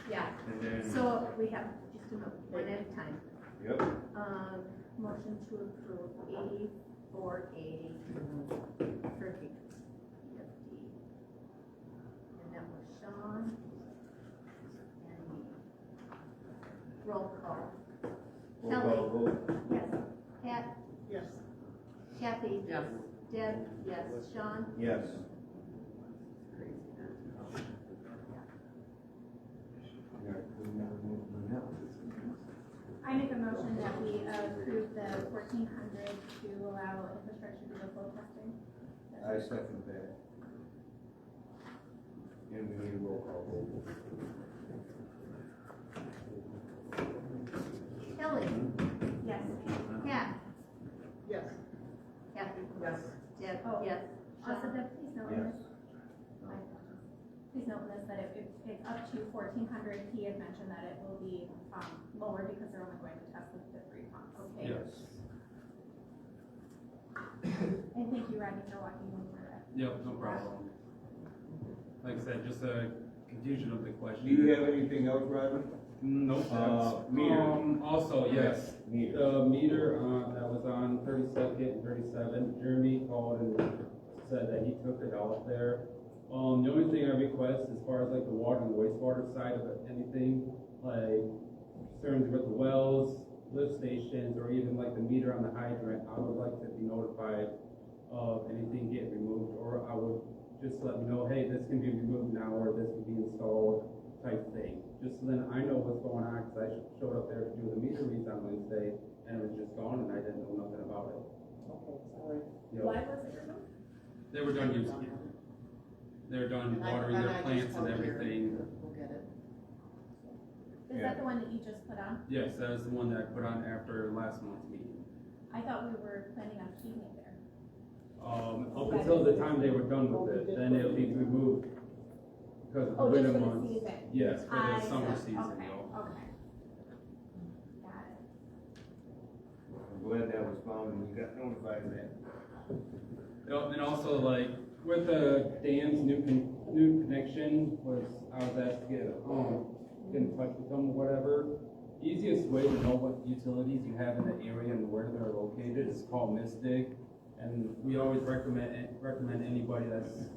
Yeah,
And then,
so we have just a moment, one at a time.
Yep,
Motion to approve 8480 for VFD. And that was Sean and me. Roll call.
roll call vote.
Yes. Pat,
Yes.
Kathy?
Yes.
Deb, yes. Sean?
Yes.
I make a motion that we approve the 1,400 to allow infrastructure to do flow testing.
I second that. And we need a roll call vote.
Kelly?
Yes.
Pat?
Yes.
Kathy?
Yes.
Deb,
Oh.
yes.
Also,
Sean?
Deb, please note in
Yes.
this, please note in this that if it's up to 1,400, he had mentioned that it will be, lower because they're only going to test the 3 pumps.
Okay.
yes,
And thank you, Rodney, for walking me through it.
yep, no problem. Like I said, just a confusion of the question.
Do you have anything else, Rodney?
Nope.
Meter.
Also, yes,
Meter.
the meter, that was on 32nd and 37, Jeremy called and said that he took it out there. The only thing I request as far as like the water and wastewater side of it, anything like concerns with the wells, lift stations, or even like the meter on the hydrant, I would like to be notified of anything getting removed, or I would just let me know, hey, this can be removed now, or this can be installed, type thing. Just so then I know what's going on, because I showed up there to do the meter reads on Wednesday, and it was just gone, and I didn't know nothing about it.
Okay, sorry.
Yep.
Why was it removed?
They were done using it. They were done watering
And I
their
just
plants and
called Jerry.
everything.
We'll get it.
Is that the one that you just put on?
Yes, that was the one that I put on after last month's meeting.
I thought we were planning on keeping it there.
Up until the time they were done with it, then it'll be removed. Because of the
Oh, just
winter
for the
months.
season?
Yes, for
I
the summer
see.
season,
Okay,
though.
okay. Got it.
I'm glad that was found and you got notified of that.
And also, like, With Dan's new connection was, I was asked to get in touch with them or whatever. Easiest way to know what utilities you have in the area and where they're located is called Mystic. And we always recommend anybody that's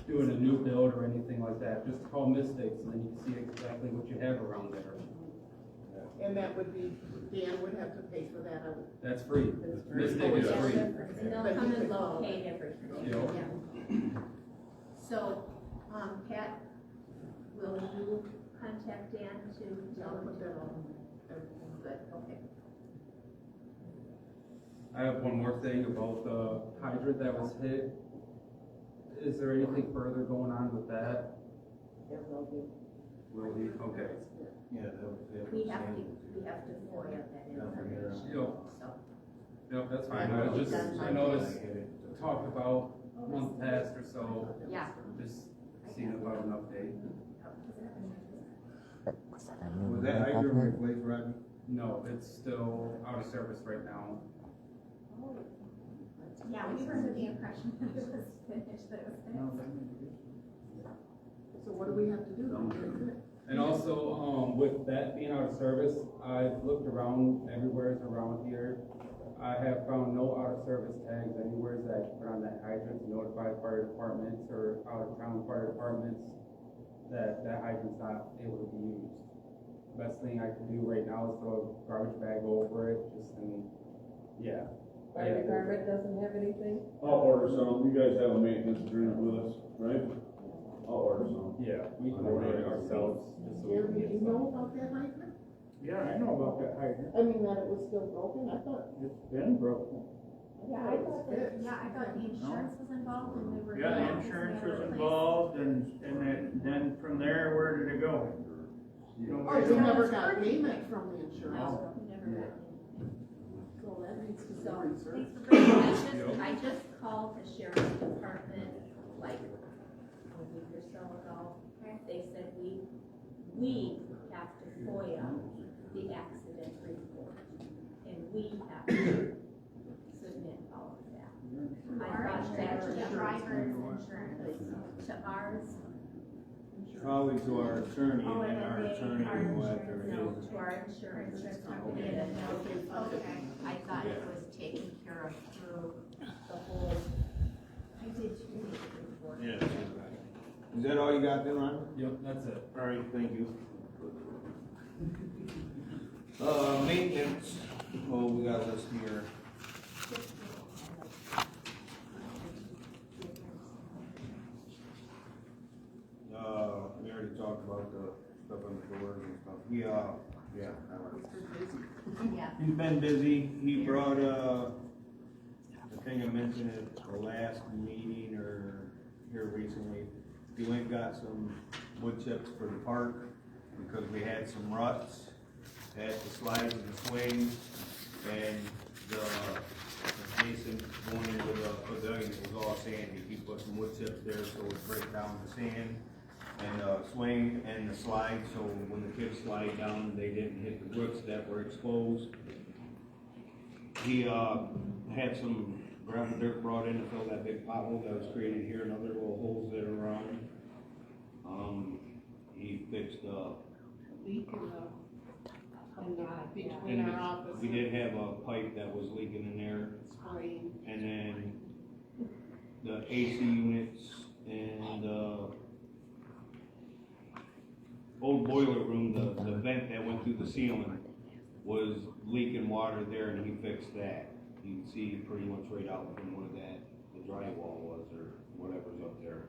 doing a new build or anything like that, just call Mystics and then you can see exactly what you have around there.
And that would be, Dan would have to pay for that,
That's free. Mystic is
Yeah,
free.
and they'll come and locate everything.
Yep.
Yeah. So, Pat, will you contact Dan to tell him
put that on.
Good, okay.
I have one more thing about the hydrant that was hit. Is there anything further going on with that? Will be, okay.
Yeah,
We have to FOIA that information,
Yep.
so.
Yep, that's fine. I know it's talked about a month past or so.
Yeah.
Just seeing about an update.
Was that hydrant replaced, Rodney?
No, it's still out of service right now.
Yeah, we were under the impression that it was finished, that it was finished.
So what do we have to do?
And also, with that being out of service, I've looked around everywhere around here. I have found no out of service tags anywhere that I can put on that hydrant to notify fire departments or out of town fire departments that that hydrant's not able to be used. Best thing I can do right now is throw a garbage bag over it, just and, yeah.
Fire department doesn't have anything?
I'll order some, you guys have a maintenance agreement with us, right? I'll order some.
Yeah, we can order it ourselves. Just so we
Jeremy,
can
do
get
you
some.
know about that hydrant?
Yeah, I know about that hydrant.
I mean, that it was still broken, I thought.
It's been broken.
Yeah, I thought the insurance was involved and they were.
Yeah, the insurance was involved and then from there, where did it go?
Oh, we never got payment from the insurance.
No, we never got any.
So that needs to be
So,
researched.
thanks for bringing that. I just called the sheriff's department like a week or so ago. They said we have to FOIA the accident report, and we have to submit all of that. I thought that
To
was
the driver's insurance.
to ours,
Probably to our attorney,
Oh,
and then our attorney will have to
no,
review.
to our insurance company, and okay, I thought it was taken care of through the whole. I did too.
Yeah. Is that all you got then, Ron?
Yep, that's it.
All right, thank you. Maintenance, oh, we got a list here. We already talked about the stuff on the doors and stuff. Yeah, I like
Yeah.
He's been busy. He brought, the thing I mentioned at the last meeting or here recently. He went and got some wood chips for the park because we had some ruts at the slides and the swings, and the adjacent going into the pavilion was all sandy. He put some wood chips there so it would break down the sand and swing and the slide, so when the kids slide down, they didn't hit the roots that were exposed. He had some gravel dirt brought in to fill that big pothole that was created here and other little holes that are around. He fixed
Leak between
and
our office.
we did have a pipe that was leaking in there,
Spraying.
and then the AC units and the old boiler room, the vent that went through the ceiling was leaking water there, and he fixed that. You can see pretty much right out from where the drywall was or whatever's up there.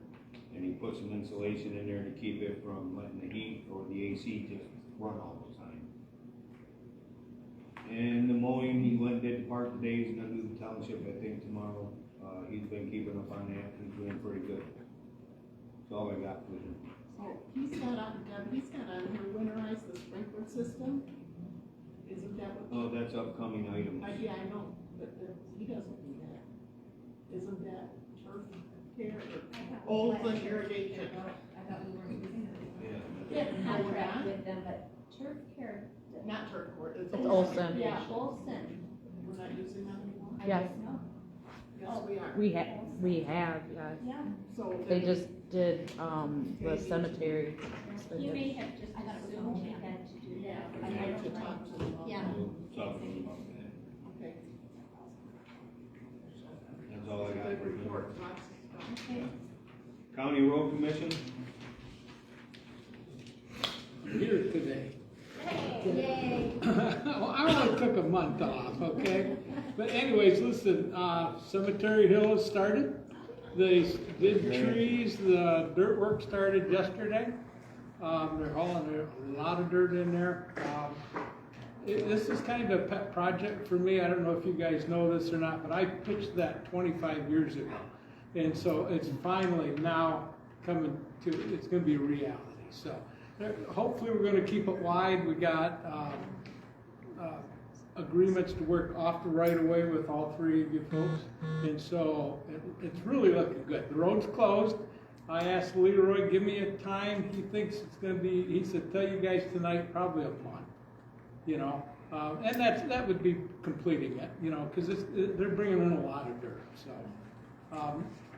And he put some insulation in there to keep it from letting the heat or the AC just run all the time. And the mowing, he went and did the park today, he's gonna do the township, I think, tomorrow. He's been keeping up on that, he's doing pretty good. That's all I got for him.
So he's got on winterize the sprinkler system. Isn't that what?
Oh, that's upcoming items.
Yeah, I know, but he doesn't do that. Isn't that turf care or Olson irrigation?
I thought we were using it.
Yeah.
Get a contract with them, but turf care.
Not turf court, it's
Olson.
Yeah, Olson.
We're not using that anymore?
I
Yes.
don't know.
Yes, we are.
We have, yes.
Yeah.
So
They just did, the cemetery.
You may have just assumed you had to do that.
I have to talk to them.
Yeah.
Okay.
That's all I got
Good
for you.
report, lots of stuff.
Okay.
County Road Commission,
I'm here today.
Yay.
Well, I only took a month off, okay? But anyways, listen, Cemetery Hill has started. They did trees, the dirt work started yesterday. They're hauling a lot of dirt in there. This is kind of a pet project for me. I don't know if you guys know this or not, but I pitched that 25 years ago. And so it's finally now coming to, it's gonna be a reality. So hopefully we're gonna keep it wide. We got agreements to work off the right of way with all three of you folks. And so it's really looking good. The road's closed. I asked Leroy, give me a time. He thinks it's gonna be, he said, tell you guys tonight, probably a month, you know? And that would be completing it, you know, because they're bringing in a lot of dirt, so.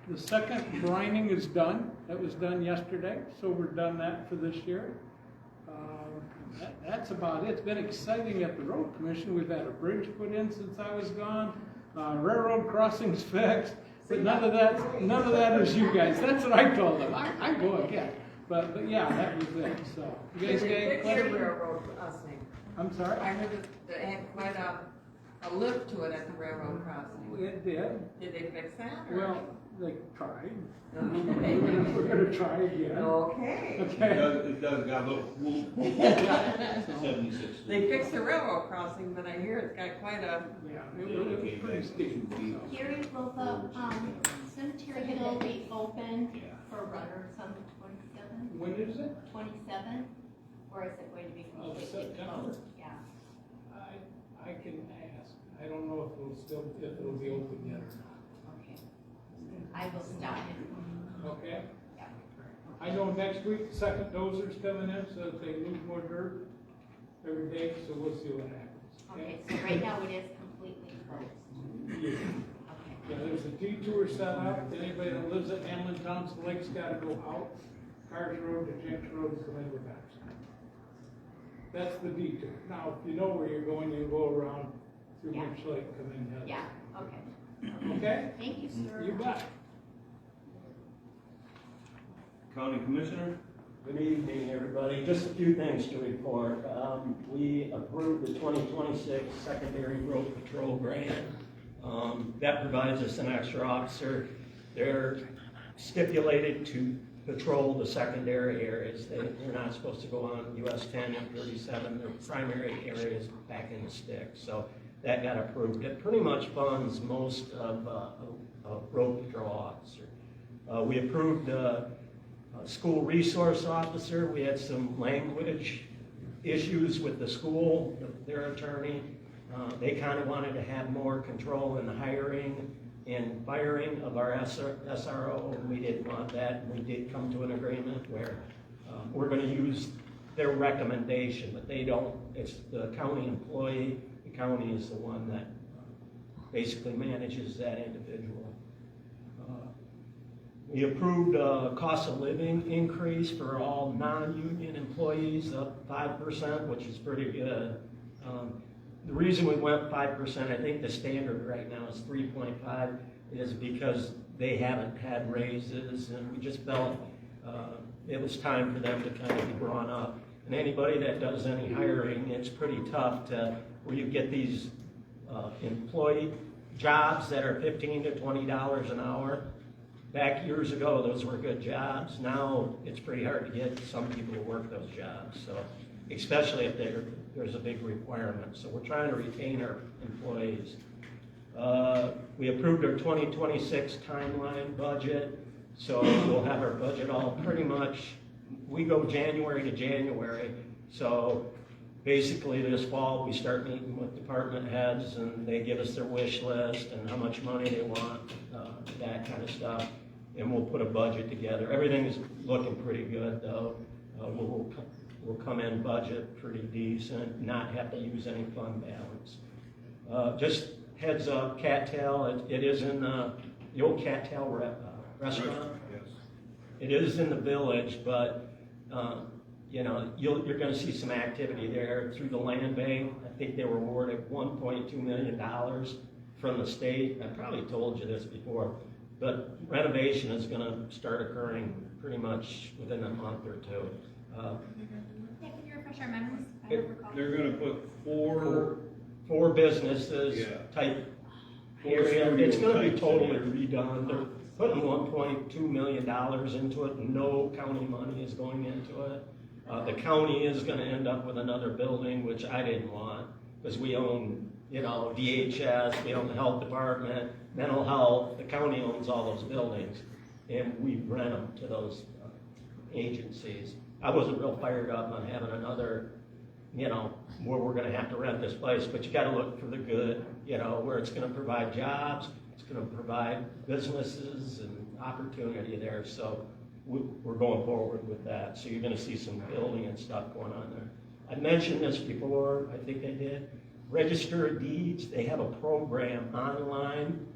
The second brining is done. That was done yesterday, so we're done that for this year. That's about it. It's been exciting at the road commission. We've had a bridge put in since I was gone, railroad crossings fixed, but none of that is you guys. That's what I told them. I go again, but yeah, that was it. So you guys got any questions?
Railroad crossing.
I'm sorry.
I heard that it had quite a lift to it at the railroad crossing.
It did.
Did they fix that? or-
Well, they tried.
Okay.
We're gonna try again.
Okay.
Okay.
It does got a little whoop. 76.
They fixed the railroad crossing, but I hear it's got quite a,
Yeah, it was pretty steep. so.
Gary, will the cemetery hill be open for runners on the 27th?
When is it?
27th? Or is it going to be completely
September.
closed? Yeah.
I can ask. I don't know if it'll be open yet or not.
Okay. I will stop in.
Okay?
Yeah.
I know next week, the second dozer's coming in, so if they lose more dirt every day, so we'll see what happens.
Okay, so right now it is completely closed.
Yeah.
Okay.
Yeah, there's a detour set up. Anybody that lives at Hamlin Thompson Lake's gotta go out. Cars Road to Jenks Road to come in with that. That's the detour. Now, if you know where you're going, you go around through
Yeah.
Mitch Lake, come in. the other
Yeah,
side.
okay.
Okay?
Thank you, sir.
You bet.
County Commissioner,
Good evening, everybody. Just a few things to report. We approved the 2026 Secondary Road Patrol Grant. That provides us an extra officer. They're stipulated to patrol the secondary areas. They're not supposed to go on US 10 and 37. Their primary area is back in the sticks. So that got approved. It pretty much funds most of a road patrol officer. We approved school resource officer. We had some language issues with the school, their attorney. They kind of wanted to have more control in the hiring and firing of our SRO, and we didn't want that. And we did come to an agreement where we're going to use their recommendation, but they don't. It's the county employee. The county is the one that basically manages that individual. We approved a cost of living increase for all non-union employees, up 5%, which is pretty good. The reason we went 5%, I think the standard right now is 3.5, is because they haven't had raises, and we just felt it was time for them to kind of be brought up. And anybody that does any hiring, it's pretty tough to, where you get these employee jobs that are $15 to $20 an hour. Back years ago, those were good jobs. Now, it's pretty hard to get some people to work those jobs, so especially if there's a big requirement. So we're trying to retain our employees. We approved our 2026 timeline budget, so we'll have our budget all pretty much, we go January to January. So basically this fall, we start meeting with department heads, and they give us their wish list and how much money they want, that kind of stuff. And we'll put a budget together. Everything is looking pretty good, though. We'll come in budget pretty decent, not have to use any fund balance. Just heads up, Cattail, it is in the old Cattail restaurant.
Yes.
It is in the village, but, you know, you're gonna see some activity there through the land bank. I think they were awarded $1.2 million from the state. I probably told you this before, but renovation is gonna start occurring pretty much within a month or two.
Yeah, can you refresh our memories? I don't recall.
They're gonna put four
businesses
Yeah.
type
Four
area. It's
studio
gonna be
types
totally
in
redone. They're putting $1.2 million into it. No county money is going into it. The county is gonna end up with another building, which I didn't want, because we own, you know, DHS, we own the health department, mental health. The county owns all those buildings, and we rent them to those agencies. I wasn't real fired up on having another, you know, where we're gonna have to rent this place, but you gotta look for the good, you know, where it's gonna provide jobs, it's gonna provide businesses and opportunity there, so we're going forward with that. So you're gonna see some building and stuff going on there. I mentioned this before, I think I did. Register of Deeds, they have a program online,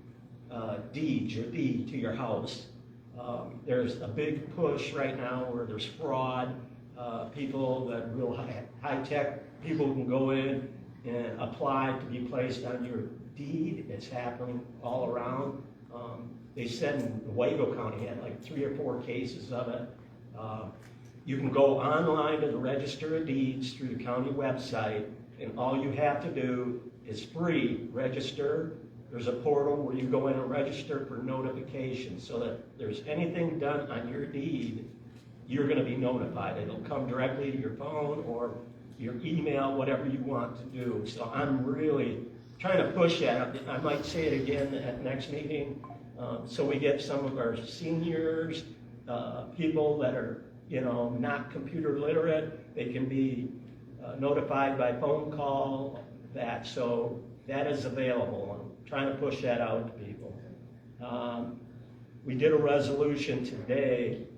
deeds, your deed to your house. There's a big push right now where there's fraud, people that real high-tech people can go in and apply to be placed on your deed. It's happening all around. They said in Waco County had like 3 or 4 cases of it. You can go online to the Register of Deeds through the county website, and all you have to do is free register. There's a portal where you go in and register for notifications, so that there's anything done on your deed, you're gonna be notified. It'll come directly to your phone or your email, whatever you want to do. So I'm really trying to push that. I might say it again at next meeting, so we get some of our seniors, people that are, you know, not computer literate, they can be notified by phone call, so that is available. I'm trying to push that out to people. We did a resolution today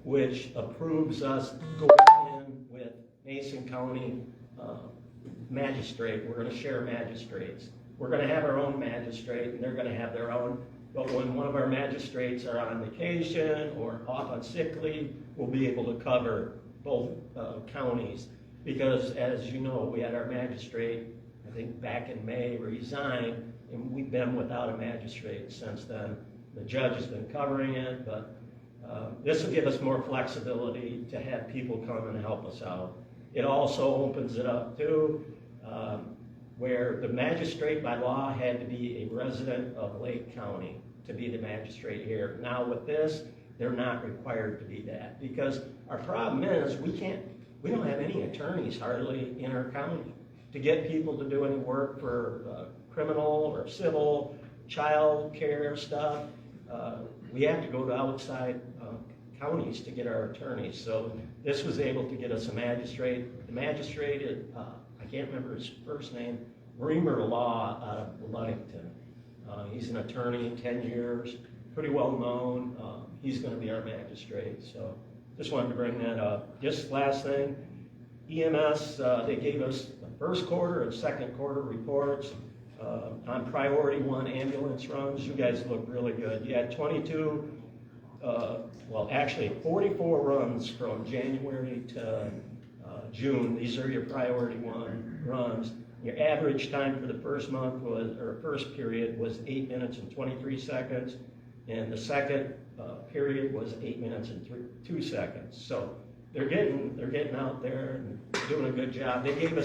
which approves us going in with Mason County magistrate. We're gonna share magistrates. We're gonna have our own magistrate, and they're gonna have their own, but when one of our magistrates are on vacation or off on sick leave, we'll be able to cover both counties. Because as you know, we had our magistrate, I think back in May, resign, and we've been without a magistrate since then. The judge has been covering it, but this will give us more flexibility to have people come and help us out. It also opens it up too, where the magistrate by law had to be a resident of Lake County to be the magistrate here. Now with this, they're not required to be that, because our problem is we don't have any attorneys hardly in our county to get people to do any work for criminal or civil, child care stuff. We have to go to outside counties to get our attorneys. So this was able to get us a magistrate. The magistrate, I can't remember his first name, Reamer Law out of Ludington. He's an attorney, 10 years, pretty well known. He's going to be our magistrate. So just wanted to bring that up. Just last thing, EMS, they gave us the first quarter and second quarter reports on priority 1 ambulance runs. You guys look really good. You had 22, well actually 44 runs from January to June. These are your priority 1 runs. Your average time for the first month was, or first period was 8 minutes and 23 seconds, and the second period was 8 minutes and 2 seconds. So they're getting out there and doing a good job. They gave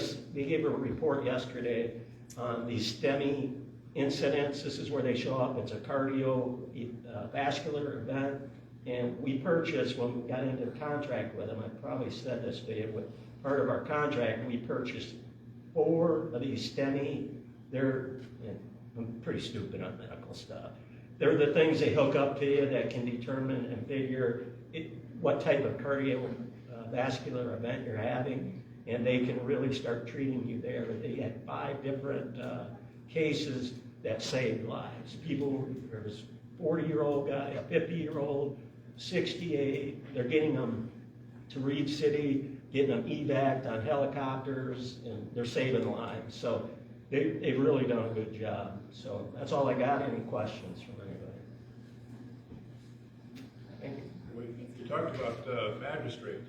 a report yesterday on these STEMI incidents. This is where they show up. It's a cardiovascular event, and we purchased, when we got into the contract with them, I probably said this to you, with part of our contract, we purchased 4 of these STEMI. I'm pretty stupid on medical stuff. They're the things they hook up to you that can determine and figure what type of cardiovascular event you're having, and they can really start treating you there. They had 5 different cases that saved lives. People, there was a 40-year-old guy, a 50-year-old, 68. They're getting them to Reed City, getting them evac'd on helicopters, and they're saving lives. So they've really done a good job. So that's all I got. Any questions from anybody? Thank you.
You talked about magistrate.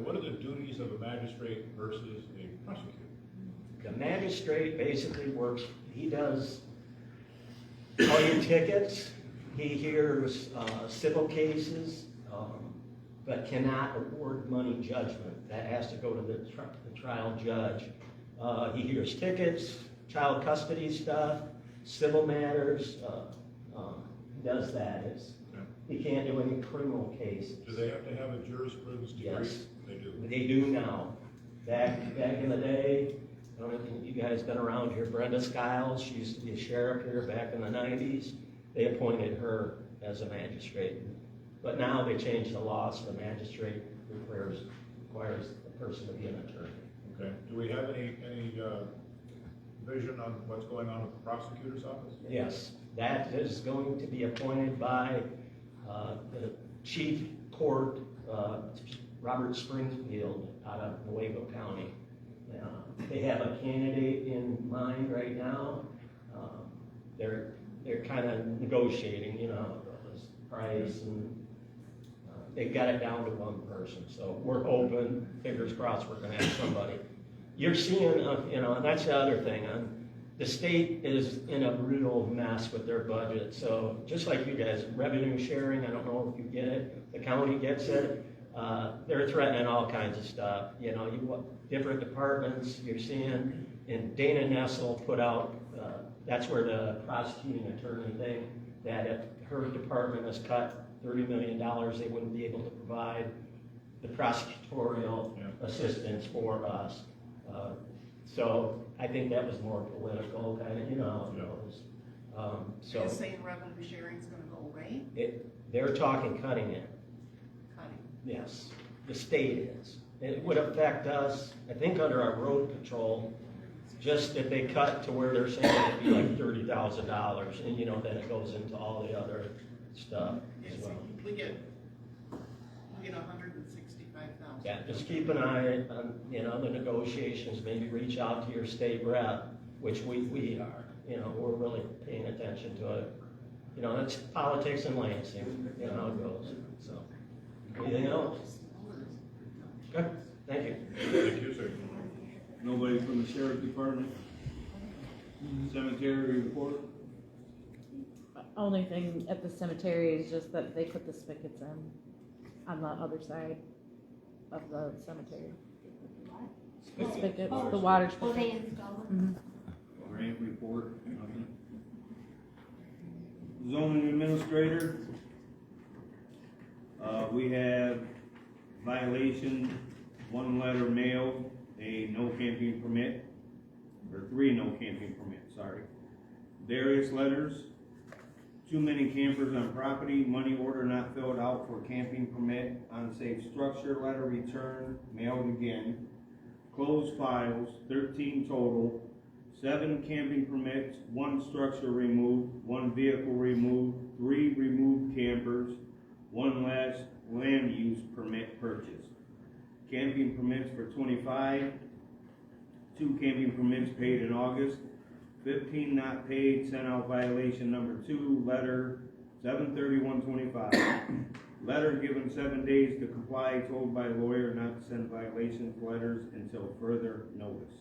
What are the duties of a magistrate versus a prosecutor?
The magistrate basically works, he does all your tickets, he hears civil cases, but cannot award money judgment. That has to go to the trial judge. He hears tickets, child custody stuff, civil matters, he does that. He can't do any criminal cases.
Do they have to have a jurisprudence degree?
Yes.
They do.
They do now. Back in the day, I don't know if you guys been around here, Brenda Skiles, she used to be a sheriff here back in the 90s. They appointed her as a magistrate. But now they changed the law, so the magistrate requires the person to be an attorney.
Okay. Do we have any vision on what's going on with the prosecutor's office?
Yes, that is going to be appointed by the chief court, Robert Springfield, out of Nuevo County. They have a candidate in mind right now. They're kind of negotiating, this price, and they've got it down to one person. So we're hoping, fingers crossed, we're going to have somebody. You're seeing, and that's the other thing. The state is in a real mess with their budget. So just like you guys, revenue sharing, I don't know if you get it, the county gets it. They're threatening all kinds of stuff. Different departments you're seeing, and Dana Nessel put out, that's where the prosecuting attorney thing, that if her department has cut $30 million, they wouldn't be able to provide the prosecutorial assistance for us. So I think that was more political, kind of, how it goes.
So you're saying revenue sharing is gonna go away?
They're talking cutting it.
Cutting.
Yes, the state is. It would affect us, I think under our road patrol, just if they cut to where they're saying it'd be like $30,000, and then it goes into all the other stuff as well.
We get 165,000.
Yeah, just keep an eye on, the negotiations, maybe reach out to your state rep, which we are, we're really paying attention to it. It's politics in Lansing, how it goes, so. Anything else? Good, thank you.
Thank you, sir.
Nobody from the sheriff's department? Cemetery report?
Only thing at the cemetery is just that they put the spigots in on the other side of the cemetery. The spigots, the water spigots.
They install them?
Grant report, nothing. Zoning administrator. We have violation, 1 letter mailed, a no camping permit, or 3 no camping permits, sorry. Various letters, too many campers on property, money order not filled out for camping permit, unsafe structure letter returned, mailed again. Closed files, 13 total, 7 camping permits, 1 structure removed, 1 vehicle removed, 3 removed campers, 1 last land use permit purchased. Camping permits for 25, 2 camping permits paid in August, 15 not paid, sent out violation number 2, letter 7/31/25. Letter given 7 days to comply, told by lawyer not to send violations letters until further notice.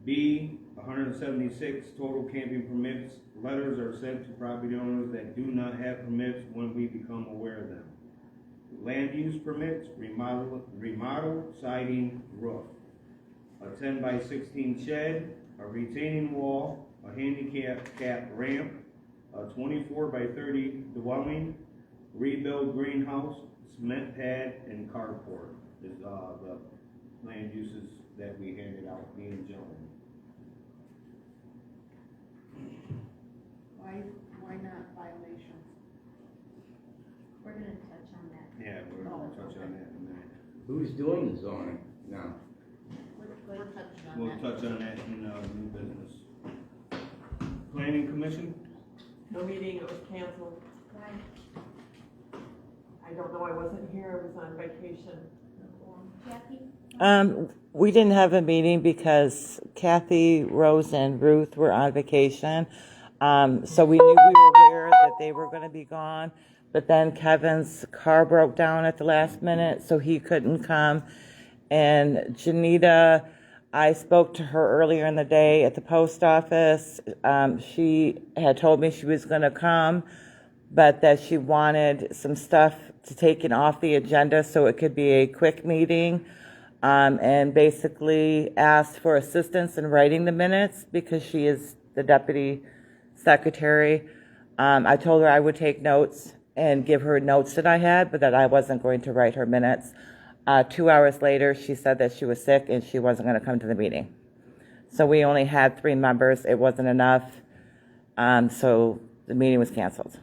B, 176 total camping permits. Letters are sent to property owners that do not have permits when we become aware of them. Land use permits, remodel, siding, roof. A 10 by 16 shed, a retaining wall, a handicap ramp, a 24 by 30 dwelling, rebuild greenhouse, cement pad, and carport is the land uses that we handed out, being gentlemen.
Why not violations?
We're gonna touch on that.
Yeah, we're gonna touch on that in a minute.
Who's doing the zoning now?
We're touching on
We'll
that.
touch on that in new business. Planning commission?
No meeting, it was canceled. I don't know, I wasn't here, I was on vacation.
Kathy,
We didn't have a meeting because Kathy, Rose, and Ruth were on vacation. So we knew we were aware that they were going to be gone. But then Kevin's car broke down at the last minute, so he couldn't come. And Janita, I spoke to her earlier in the day at the post office. She had told me she was going to come, but that she wanted some stuff to take it off the agenda so it could be a quick meeting. And basically asked for assistance in writing the minutes because she is the deputy secretary. I told her I would take notes and give her notes that I had, but that I wasn't going to write her minutes. 2 hours later, she said that she was sick and she wasn't going to come to the meeting. So we only had 3 members. It wasn't enough. So the meeting was canceled.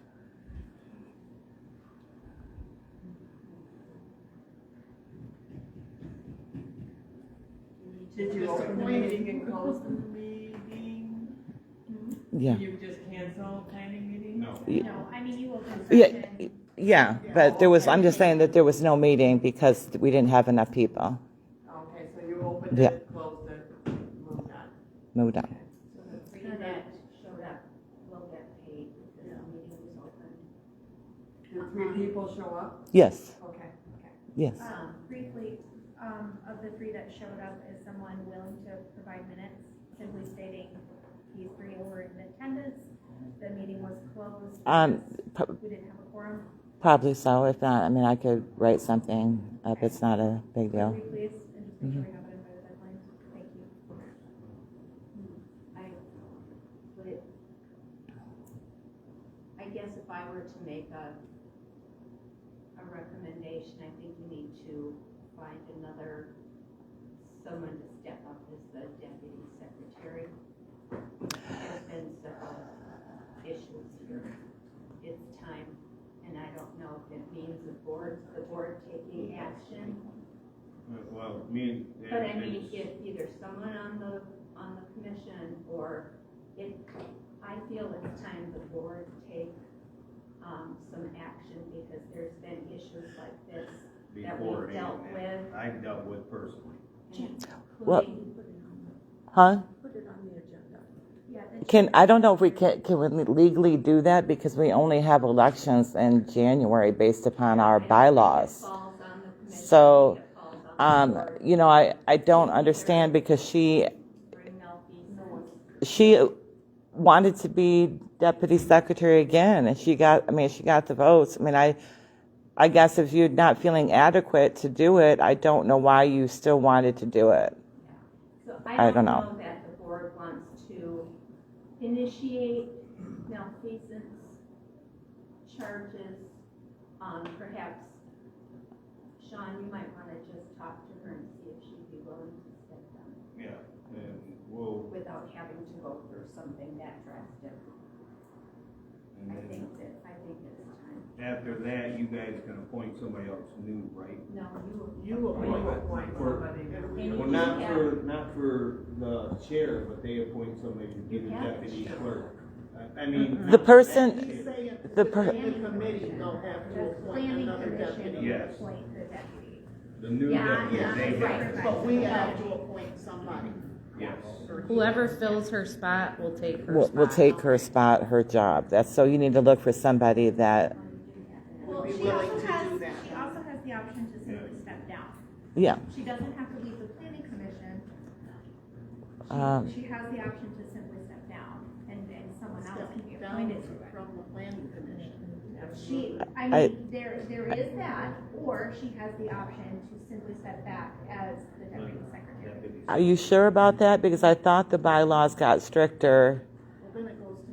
Did you open the meeting and close the meeting?
Yeah.
You just cancel planning meeting?
No.
No, I mean, you open
Yeah, but I'm just saying that there was no meeting because we didn't have enough people.
Okay, so you opened
Yeah.
it, closed it, moved on.
Moved on.
So the 3 that showed up will get paid because the meeting was open.
Did 3 people show up?
Yes.
Okay.
Yes.
Briefly, of the 3 that showed up, is someone willing to provide minutes, simply stating these 3 were in attendance, the meeting was closed, we didn't have a quorum?
Probably so. If not, I mean, I could write something up. It's not a big deal.
Please, and just make sure we have it in by the deadline. Thank you.
I guess if I were to make a recommendation, I think we need to find someone to step up as the deputy secretary. There's been several issues here. It's time, and I don't know if it means the board taking action.
Well,
But I mean, if either someone on the commission or I feel it's time the board take some action because there's been issues like this that we've dealt with.
I've dealt with personally.
Well, huh?
Put it on the agenda.
Yeah,
I don't know if we can we legally do that because we only have elections in January based upon our bylaws. So, I don't understand because she wanted to be deputy secretary again and she got the votes. I mean, I guess if you're not feeling adequate to do it, I don't know why you still wanted to do it.
So
I don't know.
That the board wants to initiate malfeasance charges. Perhaps, Sean, you might want to just talk to her and see if she'd be willing to step down.
Yeah, and we'll.
Without having to go through something that drastic.
And
I
then
think it's time.
after that, you guys can appoint somebody else new, right?
No,
You appoint
For-
somebody.
Well, not for the chair, but they appoint somebody to be the deputy clerk. I mean.
The person,
He's saying
the
committee don't have to
The
appoint
planning
another
commission
deputy.
will
Yes.
appoint the deputy.
The new deputy, they have.
But we have to appoint somebody.
Yes.
Whoever fills her spot will take her spot.
will take her spot, her job. So you need to look for somebody that,
Well,
be
she
willing
also
to
has,
do that.
she also has the option to simply step down.
yeah.
She doesn't have to leave the planning commission. She has the option to simply step down and someone else can be appointed to it.
From the planning commission.
There is that, or she has the option to simply step back as the deputy secretary.
Are you sure about that? Because I thought the bylaws got stricter.
Well, then it goes to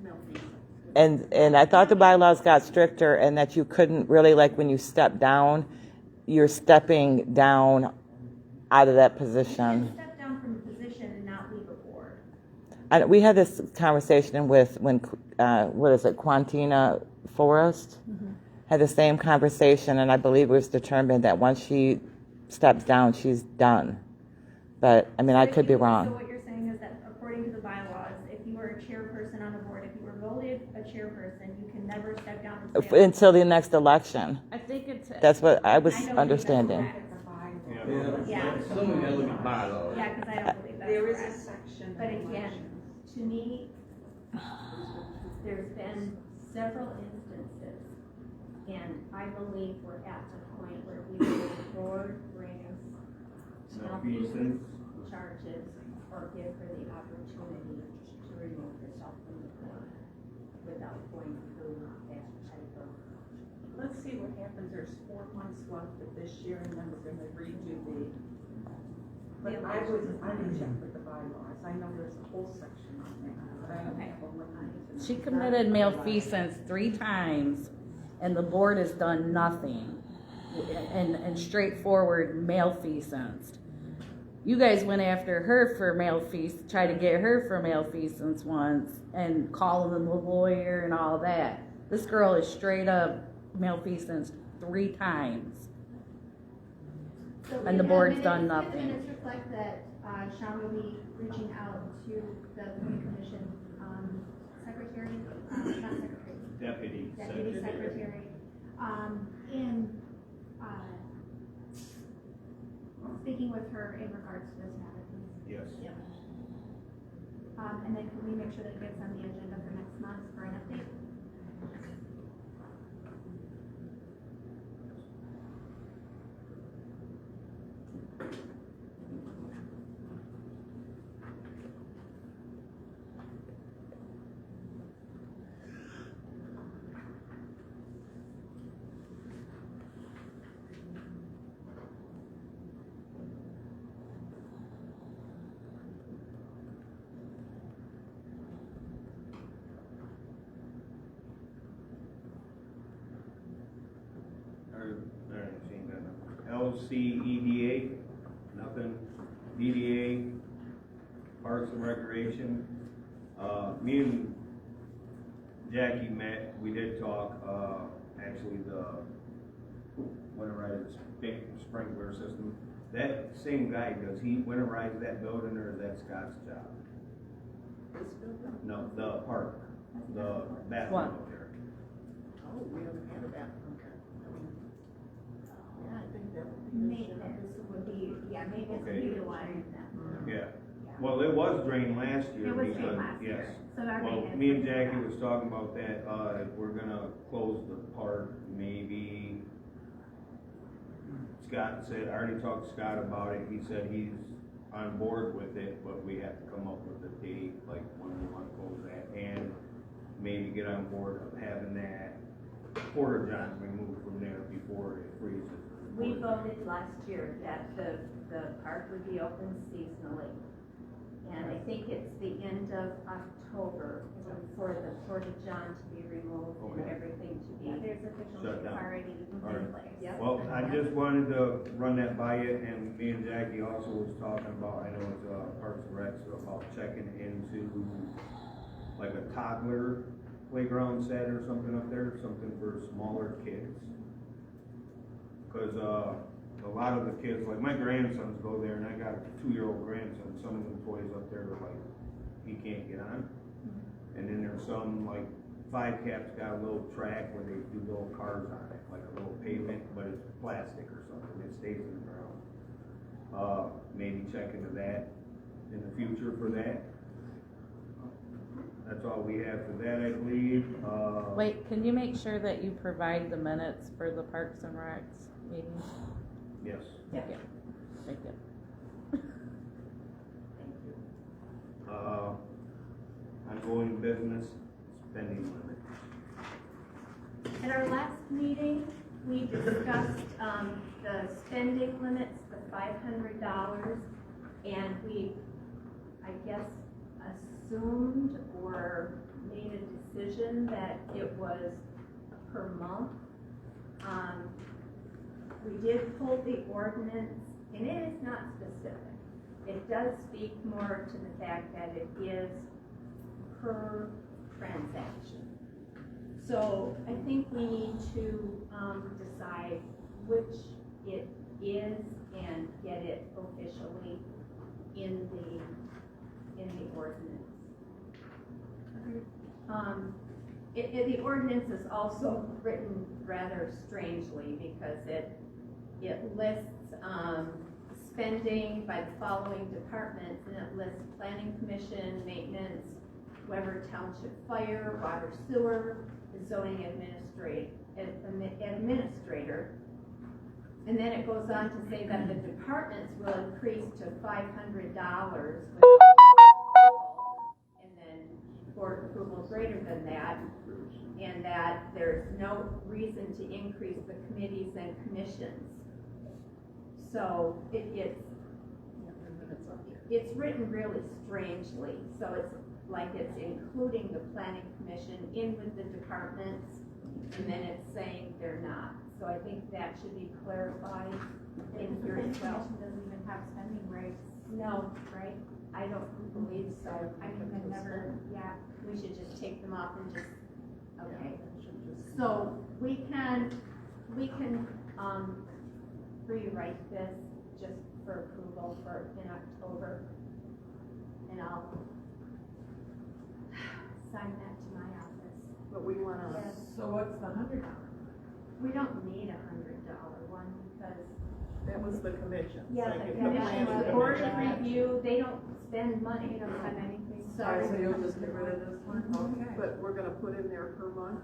malfeasance.
And I thought the bylaws got stricter and that you couldn't really, like when you step down, you're stepping down out of that
You
position.
can step down from a position and not leave a board.
And we had this conversation with Quantina Forrest had the same conversation, and I believe it was determined that once she steps down, she's done. But I mean, I could be
So
wrong.
what you're saying is that according to the bylaws, if you were a chairperson on a board, if you were voted a chairperson, you can never step down and stay on.
Until the next election.
I think it's.
That's what I was
I know you guys
understanding.
have that. Yeah.
Some of them look at bylaws.
Yeah, because I don't believe that's
There is a
correct.
section.
But
on
again,
elections.
to me, there's been several instances, and I believe we're at the point where either the board brings
Malfeasance.
charges or give her the opportunity to remove herself from the board without going through that type of.
Let's see what happens, there's 4 months left of this year, and then we're gonna redo the. But I would check with the bylaws, I know there's a whole section on that, but I don't have a limit.
She committed malfeasance 3 times, and the board has done nothing. And straightforward malfeasance. You guys went after her for malfeasance, tried to get her for malfeasance once, and calling the lawyer and all that. This girl is straight up malfeasance 3 times.
So
And the
in
board's
minutes-
done
The
nothing.
minutes reflect that Sean will be reaching out to the planning commission secretary, not secretary,
Deputy
deputy secretary, in speaking with her in regards to this matter, please.
Yes.
And then can we make sure that it gets on the agenda for next month for an update?
LCEDA, nothing. DDA, Parks and Recreation. Me and Jackie met, we did talk, actually the winterized sprinkler system. That same guy, does he winterize that building or is that Scott's job?
This building?
No, the park, the bathroom
What?
out there.
Oh, we haven't had a bathroom yet. Yeah, I think that would be.
Maintenance would be, maintenance would be the one.
Yeah, well, it was drained last year.
It was drained
because-
last year.
Yes.
So our
Well,
maintenance
me and
would be
Jackie
that.
was talking about that, we're gonna close the park, maybe. Scott said, I already talked to Scott about it, he said he's on board with it, but we have to come up with a date, like when we wanna close that, and maybe get on board of having that porta john removed from there before it freezes.
We voted last year that the park would be open seasonally. And I think it's the end of October for the Porta John to be removed and
Okay.
everything to be.
There's official
Shut
dates
down.
already in
All right.
place.
Yep.
Well, I just wanted to run that by you, and me and Jackie also was talking about, I know it's, Parks and Recs, about checking into like a toddler playground set or something up there, something for smaller kids. Cause, a lot of the kids, like my grandsons go there, and I got a 2-year-old grandson, some of the toys up there are like, he can't get on. And then there's some, like, Five Cap's got a little track where they do little cars on it, like a little pavement, but it's plastic or something, it stays in the ground. Maybe check into that in the future for that. That's all we have for that, I believe.
Wait, can you make sure that you provide the minutes for the Parks and Recs meeting?
Yes.
Thank you. Thank you.
Ongoing business, spending limit.
At our last meeting, we discussed, the spending limits, the $500, and we, I guess, assumed or made a decision that it was per month. We did pull the ordinance, and it is not specific. It does speak more to the fact that it is per transaction. So I think we need to decide which it is and get it officially in the ordinance. The ordinance is also written rather strangely because it lists spending by the following departments, and it lists planning commission, maintenance, Weber Township Fire, water sewer, zoning administrator. And then it goes on to say that the departments will increase to $500 and then board approval greater than that, and that there's no reason to increase the committees and commissions. So it's written really strangely, so it's like it's including the planning commission in with the departments, and then it's saying they're not. So I think that should be clarified in here as well.
Doesn't even have spending rates.
No, right? I don't believe so.
I mean, I've never, yeah.
We should just take them off and just, okay. So we can rewrite this just for approval in October. And I'll sign that to my office.
But we wanna,
Yes.
So what's the $100?
We don't need $100 one because.
that was the commission.
Yeah,
Like
the
if
commission,
planning
the board of
commission-
review, they don't spend money, they don't spend anything,
Sorry,
so.
so you'll just get rid of this one? Okay.
But we're gonna put in there per month,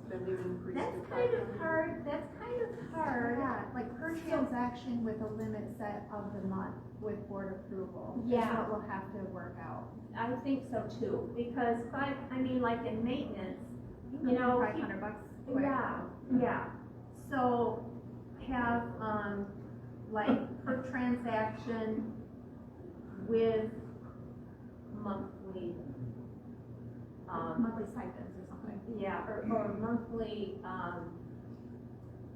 spending increase.
That's
to
kind of
500.
hard, that's kind of hard.
Yeah, like per transaction with a limit set of the month with board approval. is
Yeah.
what we'll have to work out.
I think so too, because like in maintenance, you know.
$500 quick.
Yeah. So have, like per transaction with monthly,
Monthly stipends or something.
yeah, or monthly,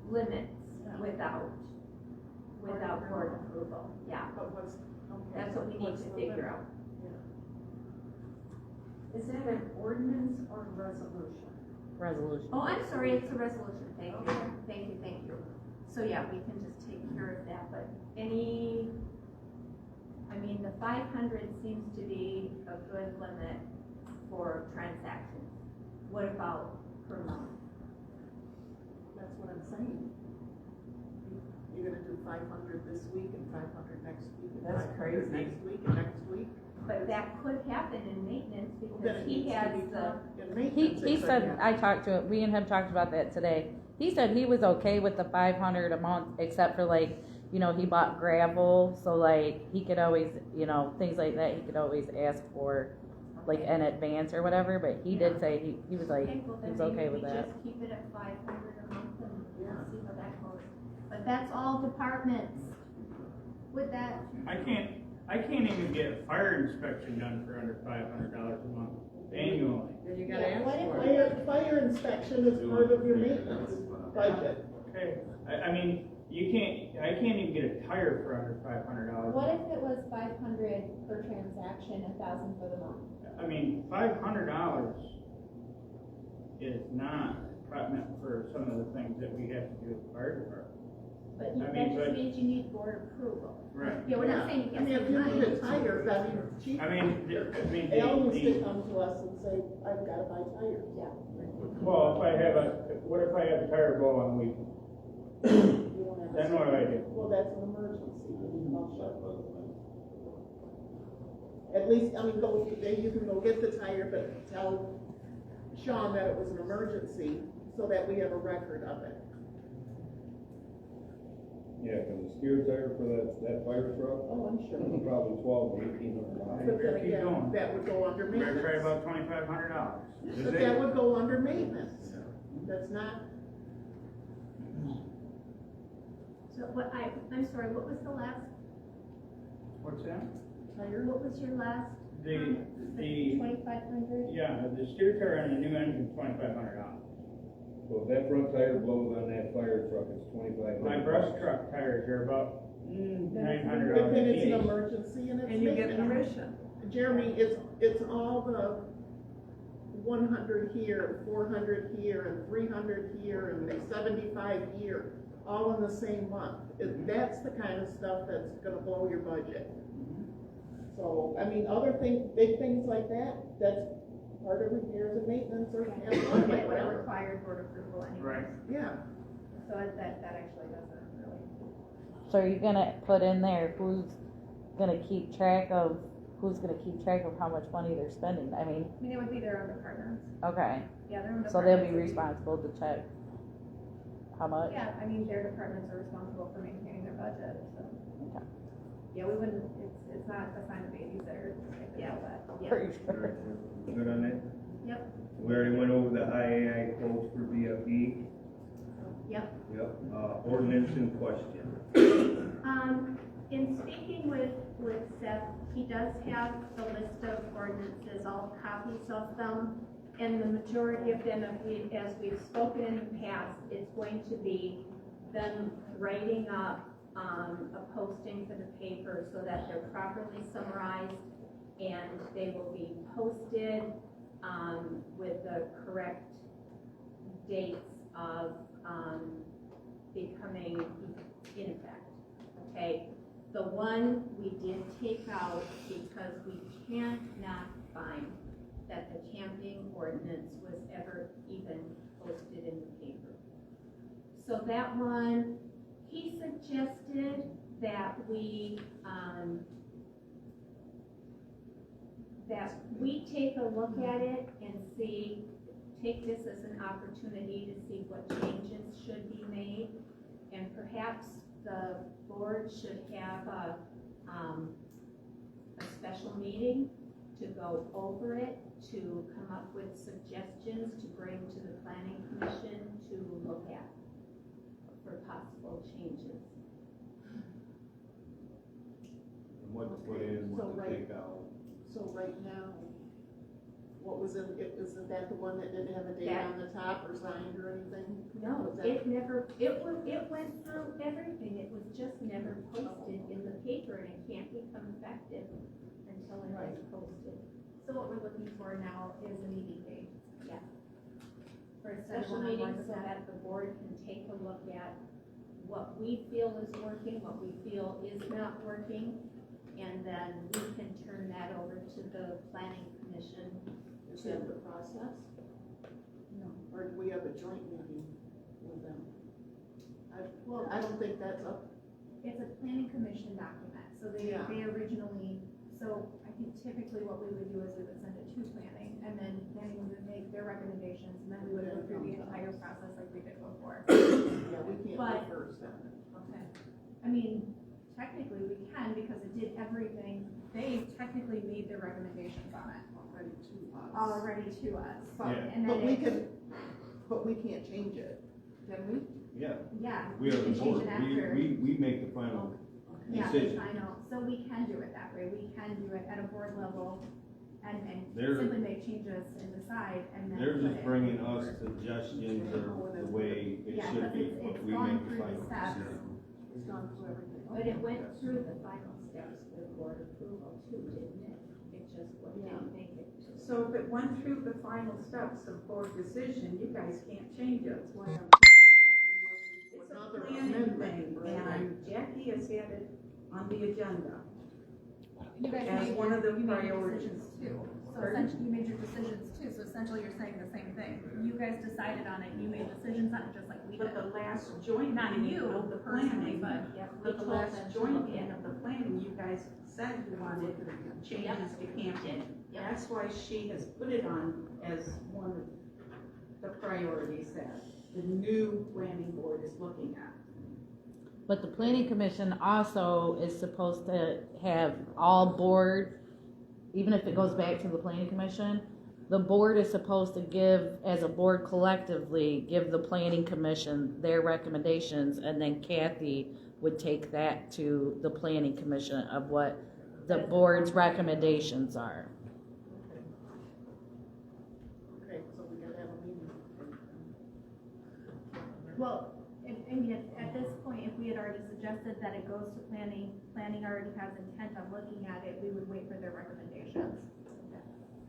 limits without board approval, yeah.
But what's, okay.
That's what we need
What's
to
the
figure
limit?
out.
Is that an ordinance or resolution?
Resolution.
Oh, I'm sorry, it's a resolution, thank you. So yeah, we can just take care of that, but the 500 seems to be a good limit for transactions. What about per month?
That's what I'm saying. You're gonna do 500 this week and 500 next week. And
That's
500
crazy.
Next week and next week.
But that could happen in maintenance
Then
because
it
he
needs to
has
be
the,
talked in
He
maintenance, it could
said,
happen.
I talked to him, we and him talked about that today. He said he was okay with the 500 a month, except for he bought gravel, so he could always, things like that, he could always ask for in advance or whatever, but he did say he was
okay, well
he
then
was okay
maybe
with
we
that.
just keep it at 500 a month and see how that goes. But that's all departments. With that,
I can't even get a fire inspection done for under $500 a month annually.
Then you gotta ask
What
for
if
it.
fire inspection is part of your maintenance budget?
Okay, I can't even get a tire for under $500.
What if it was 500 per transaction, 1,000 for the month?
$500 is not meant for some of the things that we have to do with the fire department.
but
I
that
mean,
just
but-
means you need board approval.
Right.
Yeah, we're not saying you
I mean,
can't
if
spend
you
money.
need a tire, chief. Al needs to come to us and say, I've gotta buy tires.
Yeah.
Well, what if I have a tire blow on the weekend?
You don't have
Then
to-
what do I do?
Well, that's an emergency, you can call sheriff. At least, you can go get the tire, but tell Sean that it was an emergency, so that we have a record of it.
Yeah, because a steer tire for that fire truck,
Oh, I'm sure.
probably $1,200 to $1,800.
But then
Keep
again,
going.
that would go under
Better try
maintenance.
about $2,500.
But that would go under maintenance. That's not,
So I'm sorry, what was the last,
What's that?
tire.
what was your last?
The
2,500?
yeah, the steer tire on the new engine is $2,500.
So if that front tire blows on that fire truck, it's $2,500.
My brush truck tires are about $900
But then it's an
each.
emergency and it's
And you get
maintenance.
permission.
Jeremy, it's all the 100 here, 400 here, and 300 here, and the 75 here, all in the same month. That's the kind of stuff that's gonna blow your budget. So, other things, big things like that, that's part of repairs and maintenance or
Like what
whatever.
required board approval anyway.
Right.
Yeah,
So that actually doesn't really.
So are you gonna put in there who's gonna keep track of how much money they're spending? I mean,
I mean, it would be their own departments.
okay,
Yeah, their own departments.
so they'll be responsible to check how much?
Yeah, I mean, their departments are responsible for maintaining their budget, so.
Okay.
Yeah, we wouldn't, it's not assigned a babysitter, yeah, but, yeah.
Pretty sure.
Good on that?
Yep,
We already went over the IAI quotes for BFE.
yep.
Yep, ordinance in question.
In speaking with Seth, he does have the list of ordinances, all copies of them, and the majority of them, as we've spoken in the past, it's going to be them writing up a posting for the paper so that they're properly summarized, and they will be posted with the correct dates of becoming in effect, okay? The one we did take out because we cannot find that the camping ordinance was ever even posted in the paper. So that one, he suggested that we take a look at it and see, take this as an opportunity to see what changes should be made, and perhaps the board should have a special meeting to go over it, to come up with suggestions to bring to the planning commission to look at for possible changes.
And what to put in, what to take out.
So right now, what was in, isn't that the one that didn't have a date on the top or signed or anything?
No, it never, it went through everything, it was just never posted in the paper, and it can't become effective until it is posted.
So what we're looking for now is a meeting date.
Yeah.
For a
Special meeting so that the board can take a look at what we feel is working, what we feel is not working, and then we can turn that over to the planning commission.
Is that the process?
No.
Or do we have a joint meeting with them? I don't think that's up.
It's a planning commission document, so they originally, so I think typically what we would do is we would send it to planning, and then planning would make their recommendations, and then we would go through the entire process like we did before.
Yeah, we can't
But-
go first then.
Okay. I mean, technically we can, because it did everything, they technically made their recommendations on it. Already to us.
Yeah.
And
But
then
we
it,
can, but we can't change it, can we?
Yeah,
yeah,
we are the
can change
board,
it after.
we make the final
Yeah, the
decision.
final, so we can do it that way, we can do it at a board level and
They're-
simply make changes and decide and then.
They're
put
just
it
bringing
in
us
the board.
suggestions of the way it
Yeah,
should
but
be,
it's
but we
gone
make the
through the
final
steps.
decision.
It's gone through everything.
But it went through the final steps with board approval too, didn't it? It just didn't make it.
So if it went through the final steps of board decision, you guys can't change it.
That's why I'm
It's a
another
planning
amendment,
thing, and Jackie has had it on the agenda.
You guys
As
made
one of the
you made your
priorities.
decisions too. So
Pardon?
essentially, you made your decisions too, so essentially you're saying the same thing. You guys decided on it, you made decisions on it just like we did.
But the last joint
Not
meeting
you
of the
personally,
planning,
but
but the last joint meeting of the planning, you guys said you wanted changes to camping. That's why she has put it on as one of the priorities that the new planning board is looking at.
But the planning commission also is supposed to have all board, even if it goes back to the planning commission, the board is supposed to give, as a board collectively, give the planning commission their recommendations, and then Kathy would take that to the planning commission of what the board's recommendations are.
Okay, so we gotta have a meeting.
Well, I mean, at this point, if we had already suggested that it goes to planning, planning already has intent on looking at it, we would wait for their recommendations.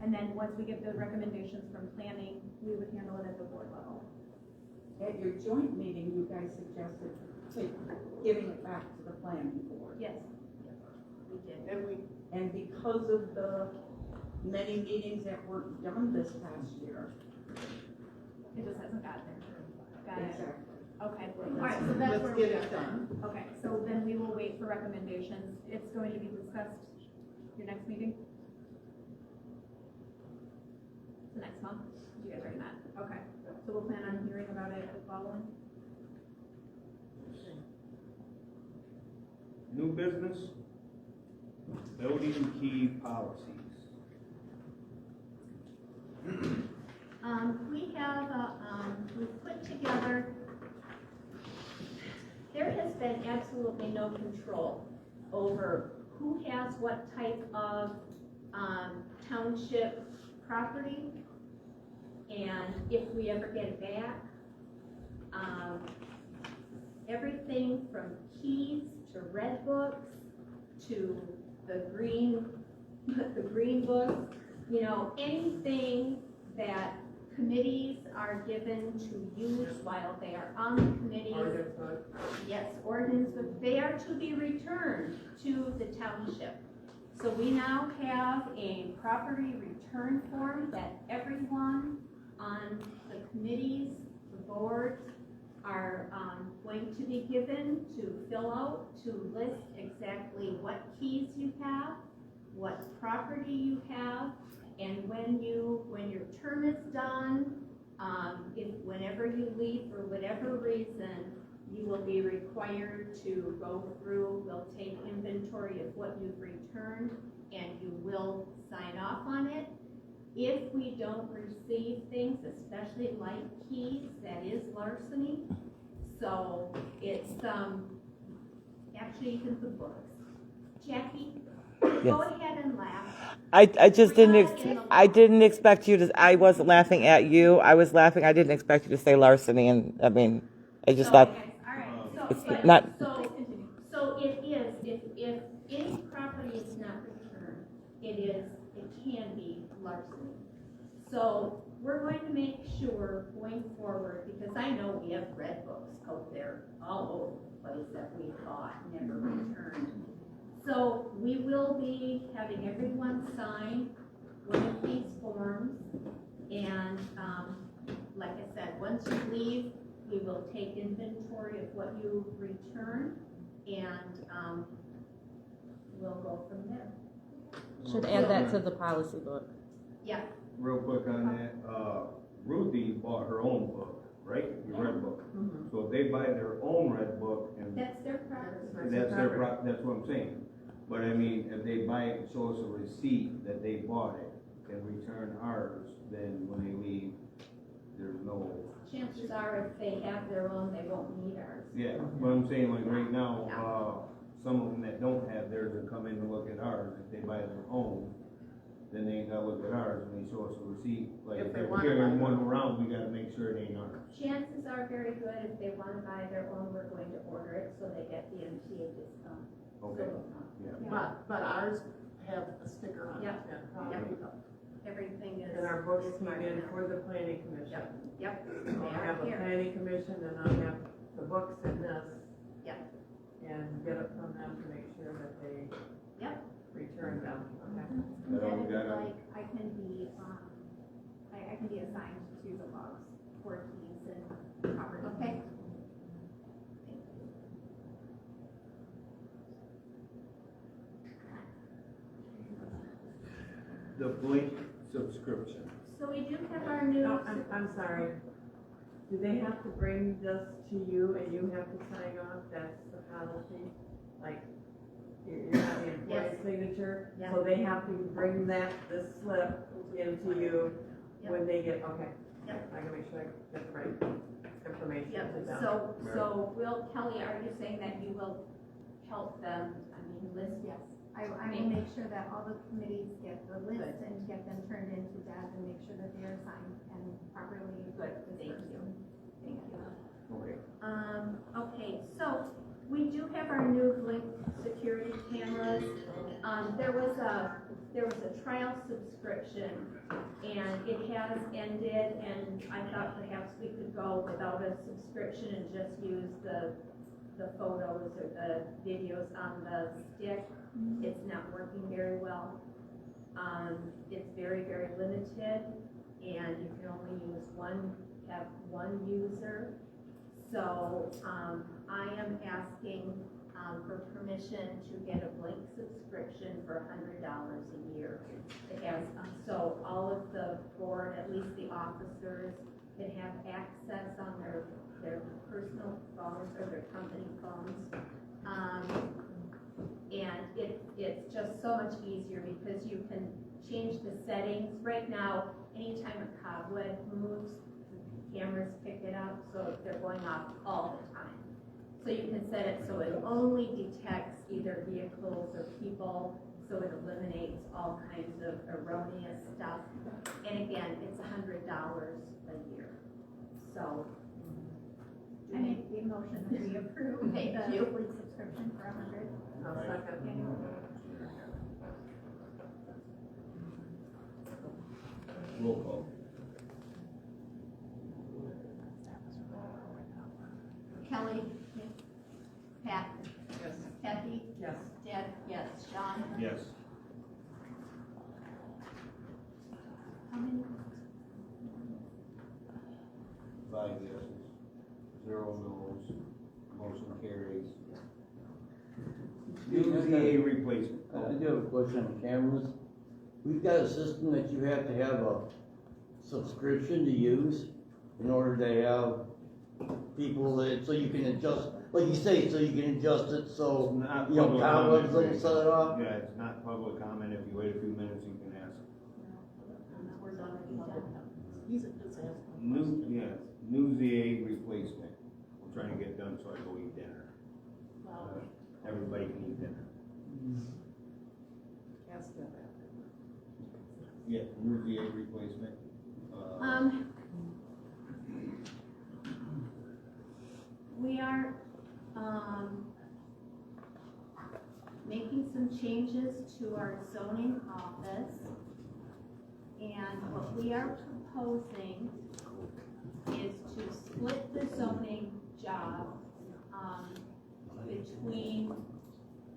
And then once we get the recommendations from planning, we would handle it at the board level.
At your joint meeting, you guys suggested giving it back to the planning board.
Yes.
We did.
And because of the many meetings that weren't done this past year.
It just hasn't gotten there. Got it.
Exactly.
Okay, all right, so that's
Let's
where
get
we
it
are
done.
then. Okay, so then we will wait for recommendations. It's going to be discussed your next meeting? The next month? You guys already met? Okay, so we'll plan on hearing about it following?
New business, building key policies.
We have, we've put together, there has been absolutely no control over who has what type of, township property, and if we ever get it back. Everything from keys to red books to the green book, you know, anything that committees are given to use while they are on the committee. Yes, ordinance, but they are to be returned to the township. So we now have a property return form that everyone on the committees, the boards, are going to be given to fill out, to list exactly what keys you have, what property you have, and when your term is done, whenever you leave for whatever reason, you will be required to go through, we'll take inventory of what you've returned, and you will sign off on it. If we don't receive things, especially like keys, that is larceny. So it's, actually you can put books. Jackie, go ahead and laugh.
I just I didn't expect you to, I wasn't laughing at you, I was laughing, I didn't expect you to say larceny, and, I mean, I just thought,
All right,
it's
but,
not,
so it is, if any property is not returned, it can be larceny. So we're going to make sure going forward, because I know we have red books out there all over the place that we bought and never returned. So we will be having everyone sign one of these forms, and like I said, once you leave, we will take inventory of what you return, and we'll go from there.
Should add that to the policy book.
Yeah.
Real quick on that, Ruthie bought her own book, right? Your red book. So if they buy their own red book, and
That's their property.
that's what I'm saying. But I mean, if they buy it and show us a receipt that they bought it and return ours, then when they leave, there's no.
Chances are, if they have their own, they won't need ours.
Yeah, but I'm saying like right now, some of them that don't have theirs will come in to look at ours. If they buy their own, then they ain't gotta look at ours and they show us a receipt. Like if they're carrying one around, we gotta make sure it ain't ours.
Chances are very good, if they want to buy their own, we're going to order it so they get the MTA discount.
Okay.
Yeah.
But ours have a sticker on it.
Yep. Everything is.
And our books came
smart
in
now.
for the planning commission.
Yep.
I'll
They are
have a
here.
planning commission, and I'll have the books in this.
Yep.
And get it from them to make sure that they return them, okay?
And then if you like, I can be assigned to the logs for keys and property. Okay.
The Blink subscription.
So we do have our new.
No, I'm sorry. Do they have to bring this to you and you have to sign off? That's the policy? Like, you're not the employee's signature?
Yeah.
So they have to bring this slip into you when they get, okay.
Yep.
I gotta make sure I get the right information
Yep,
to them.
so will, Kelly, are you saying that you will help them, list?
Yes, I will make sure that all the committees get the list and get them turned into Deb and make sure that they are signed and properly.
Good, thank you. Thank you.
Okay.
Okay, so we do have our new Blink security cameras. There was a trial subscription and it has ended, and I thought perhaps we could go without a subscription and just use the photos or the videos on the stick. It's not working very well. It's very, very limited, and you can only have one user. So, I am asking, for permission to get a blank subscription for $100 a year. It has, so all of the board, at least the officers, can have access on their personal phones or their company phones. And it's just so much easier because you can change the settings. Right now, anytime a cobweb moves, the cameras pick it up, so they're going off all the time. So you can set it so it only detects either vehicles or people, so it eliminates all kinds of erroneous stuff. And again, it's $100 a year. So,
I make the motion that we approve
Thank
the
you.
fleet subscription for $100.
I'll second.
Roll call.
Kelly? Pat?
Yes.
Kathy?
Yes.
Deb? Yes. Sean?
Yes.
How many?
5 yeses, 0 no's, motion carries. New ZA replacement.
I do have a question on cameras. We've got a system that you have to have a subscription to use in order to have people that, so you can adjust, like you say, so you can adjust it so,
Not
you know,
public
cobwebs
comment.
don't set it off.
Yeah, it's not public comment. If you wait a few minutes, you can ask.
He's just asking.
New ZA replacement. We're trying to get done so I go eat dinner. Everybody can eat dinner.
Ask them.
Yeah, new ZA replacement.
We are, making some changes to our zoning office. And what we are proposing is to split the zoning job, between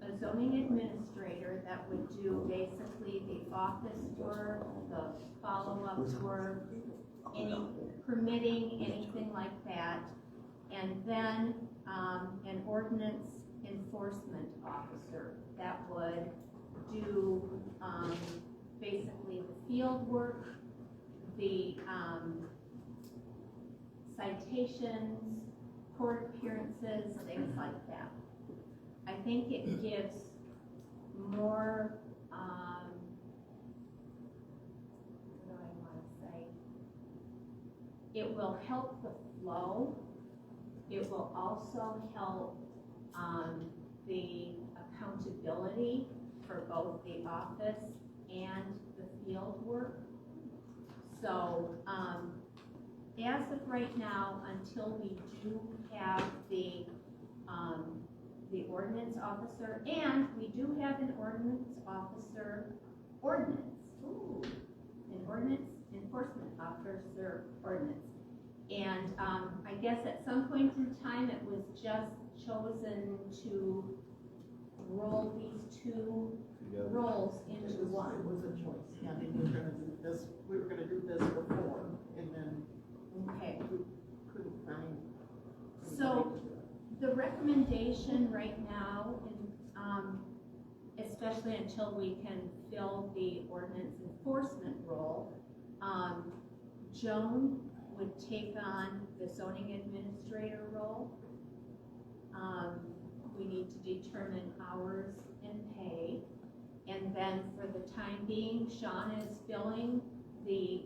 a zoning administrator that would do basically the office work, the follow-up work, any permitting, anything like that, and then an ordinance enforcement officer that would do basically the field work, the citations, court appearances, things like that. I think it gives more, what do I want to say? It will help the flow. It will also help the accountability for both the office and the field work. So, as of right now, until we do have the ordinance officer, and we do have an ordinance officer ordinance. Ooh, an ordinance enforcement officer ordinance. And I guess at some point in time, it was just chosen to roll these two roles into one.
It was a choice, yeah, they were gonna do this, we were gonna do this before, and then
Okay.
we couldn't find.
So the recommendation right now, especially until we can fill the ordinance enforcement role, Joan would take on the zoning administrator role. We need to determine hours and pay. And then for the time being, Sean is filling the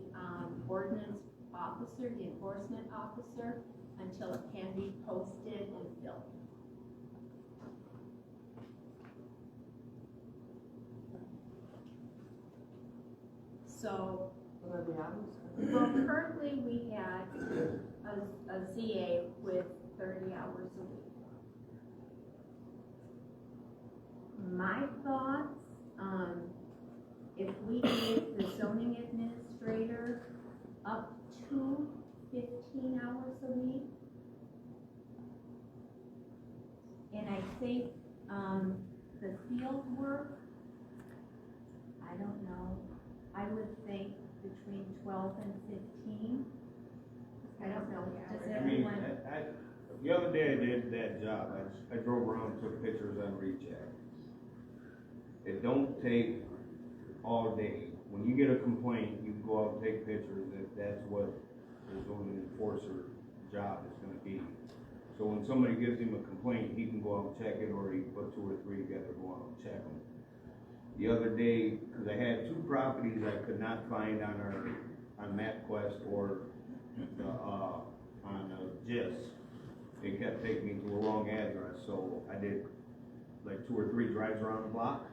ordinance officer, the enforcement officer, until it can be posted and filled. So,
What are the hours?
well, currently we had a ZA with 30 hours a week. My thoughts, if we gave the zoning administrator up to 15 hours a week, and I think, the field work, I don't know, I would think between 12 and 15. I don't know, does
I mean,
everyone?
the other day I did that job, I drove around and took pictures on recheck. It don't take all day. When you get a complaint, you can go out and take pictures, if that's what the zoning enforcer job is gonna be. So when somebody gives him a complaint, he can go out and check it, or he can put 2 or 3 together, go out and check them. The other day, cause I had 2 properties I could not find on MapQuest or on GIS. They kept taking me to a wrong address, so I did like 2 or 3 drives around the block.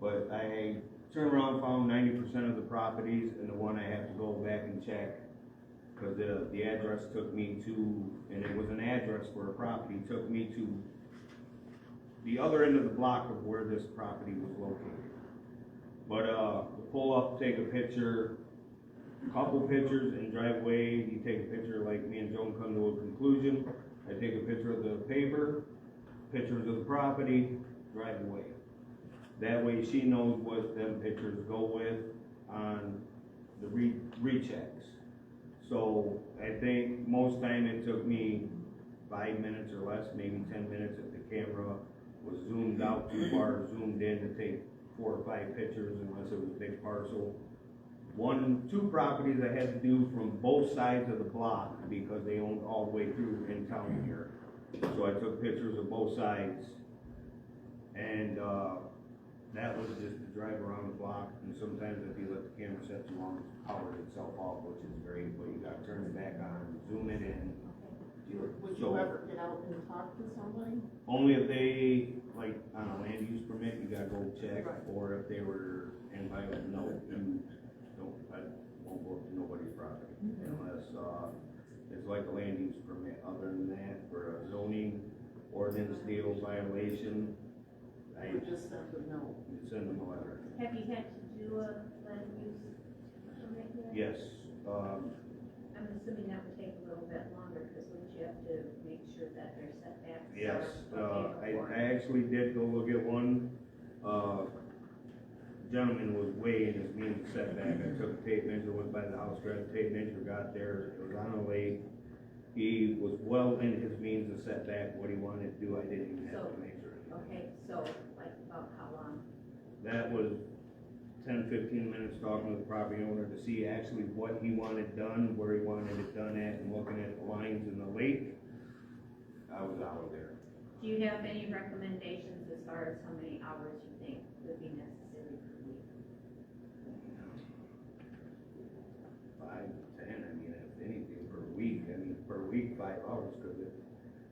But I turned around, found 90% of the properties, and the one I have to go back and check, because the address took me to, and it was an address for a property, took me to the other end of the block of where this property was located. But to pull up, take a picture, couple pictures and drive away. You take a picture, like me and Joan come to a conclusion. I take a picture of the paper, pictures of the property, drive away. That way she knows what them pictures go with on the rechecks. So I think most time it took me 5 minutes or less, maybe 10 minutes if the camera was zoomed out too far, zoomed in to take 4 or 5 pictures unless it was a big parcel. 2 properties I had to do from both sides of the block because they owned all the way through in town here. So I took pictures of both sides, and that was just to drive around the block. And sometimes if you let the camera set too long, it's powered itself off, which is great, but you gotta turn it back on, zoom it in.
Would you ever get out and talk to somebody?
Only if they, like, on a land use permit, you gotta go check, or if they were entitled, no, I won't go to nobody's property unless, it's like a land use permit. Other than that, for a zoning ordinance deal violation, I
would just send a note.
Send them a letter.
Have you had to do a land use permit yet?
Yes,
I'm assuming that would take a little bit longer, because wouldn't you have to make sure that their setbacks
yes,
are okay before?
I actually did go look at one, gentleman was way in his means of setback. I took a tape measure, went by the house, grabbed the tape measure, got there, it was on a lake. He was well in his means of setback, what he wanted to do, I didn't even have to measure it.
Okay, so like about how long?
That was 10-15 minutes talking to the property owner to see actually what he wanted done, where he wanted it done at, and looking at the lines in the lake. I was out of there.
Do you have any recommendations as far as how many hours you think would be necessary per week?
5 to 10, I mean, if anything, per week. I mean, per week, 5 hours, because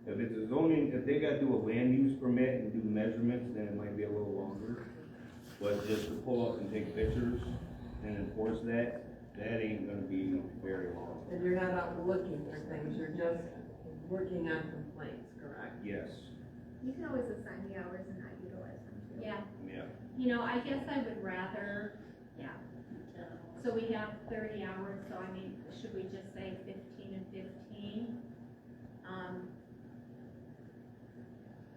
if it's a zoning, if they gotta do a land use permit and do measurements, then it might be a little longer. But just to pull up and take pictures and enforce that ain't gonna be very long.
And you're not out looking for things, you're just working on complaints, correct?
Yes,
You can always assign the hours and not utilize them too.
Yeah,
yeah.
you know, I guess I would rather, so we have 30 hours, so I mean, should we just say 15 and 15?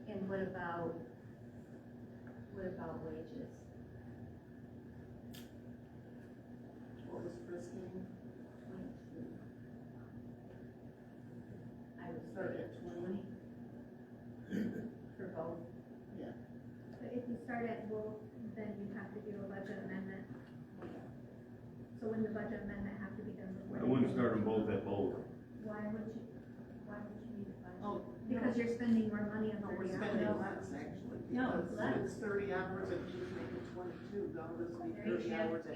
And what about wages?
What was Christine?
22. I would
Start
start
at
at 20 for both.
Yeah.
But if you start at both, then you have to do a budget amendment. So when the budget amendment have to be done before?
I wouldn't start them both at both.
Why would you need a budget?
Oh,
Because you're spending more money on
no, we're
30
spending
hours.
less actually.
No,
because
less.
It's 30 hours and she's making 22, now this will be
Each
30
have
hours at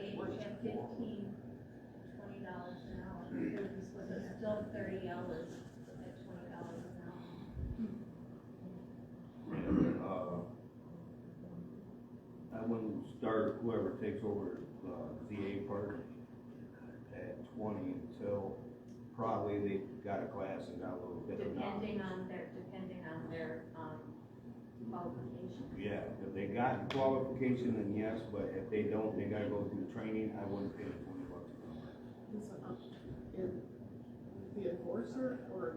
$15,
24.
$20 an hour. So it's still 30 hours at $20 an hour.
And, I wouldn't start whoever takes over the ZA part at 20 until probably they got a class and got a little bit of knowledge.
Depending on their qualifications.
Yeah, if they got qualification, then yes, but if they don't, they gotta go through training, I wouldn't pay them $20 an hour.
In the enforcer or?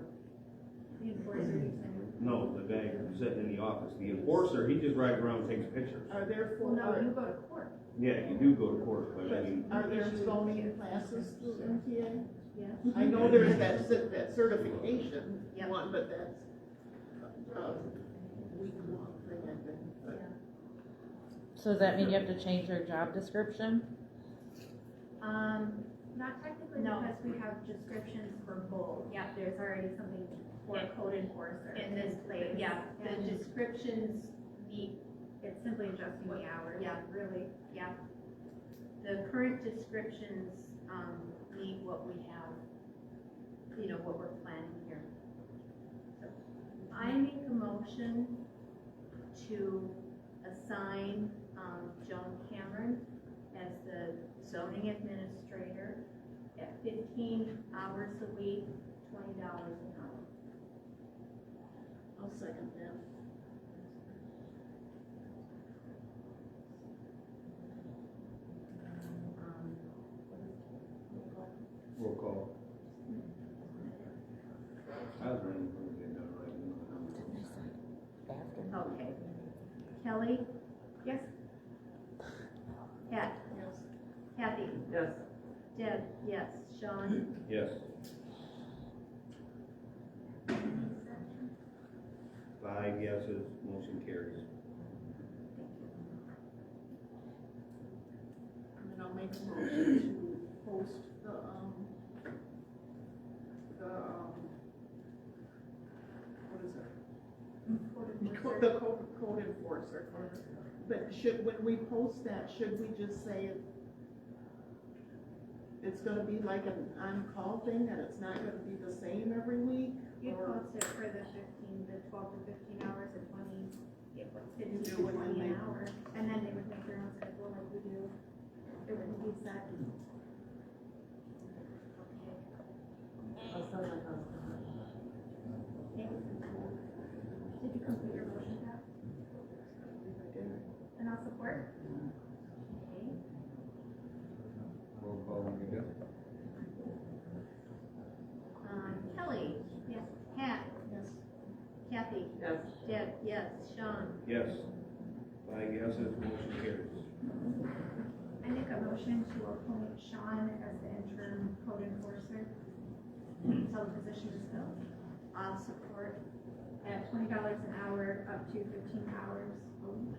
The enforcer, you said.
No, the guy sitting in the office, the enforcer, he just rides around and takes pictures.
Are there
Well, no, you go to court.
Yeah, you do go to court, but I mean,
Are there zoning classes through MTA?
Yes.
I know there's that certification
Yep.
one, but that's week-long thing, I think. But
So does that mean you have to change your job description?
Not technically,
No.
because we have descriptions for both. Yeah, there's already something for
Yeah.
code enforcer.
In this
place.
Yeah, the
And
descriptions meet,
it's simply adjusting the hours,
Yeah.
really.
yeah. The current descriptions, meet what we have, what we're planning here. So I make a motion to assign, Joan Cameron as the zoning administrator at 15 hours a week, $20 an hour.
I'll second that.
Roll call. I was ready for it to get done right.
Okay. Kelly? Yes. Pat?
Yes.
Kathy?
Yes.
Deb? Yes. Sean?
Yes. 5 yeses, motion carries.
And then I'll make a motion to post what is it? The code enforcer. But when we post that, should we just say it's gonna be like an on-call thing, and it's not gonna be the same every week?
You'd
Or
post it for the 12 to 15 hours at 20, it was
You
15
do
to
when
20
they-
an hour. And then they would make their own schedule like we do. It wouldn't be set.
I'll send that out.
Okay. Did you complete your motion, Pat? And I'll support.
Okay.
Roll call when you're done.
Kelly?
Yes.
Pat?
Yes.
Kathy?
Yes.
Deb? Yes. Sean?
Yes. 5 yeses, motion carries.
I make a motion to appoint Sean as the interim code enforcer until the position is filled.
I'll support.
At $20 an hour, up to 15 hours a week.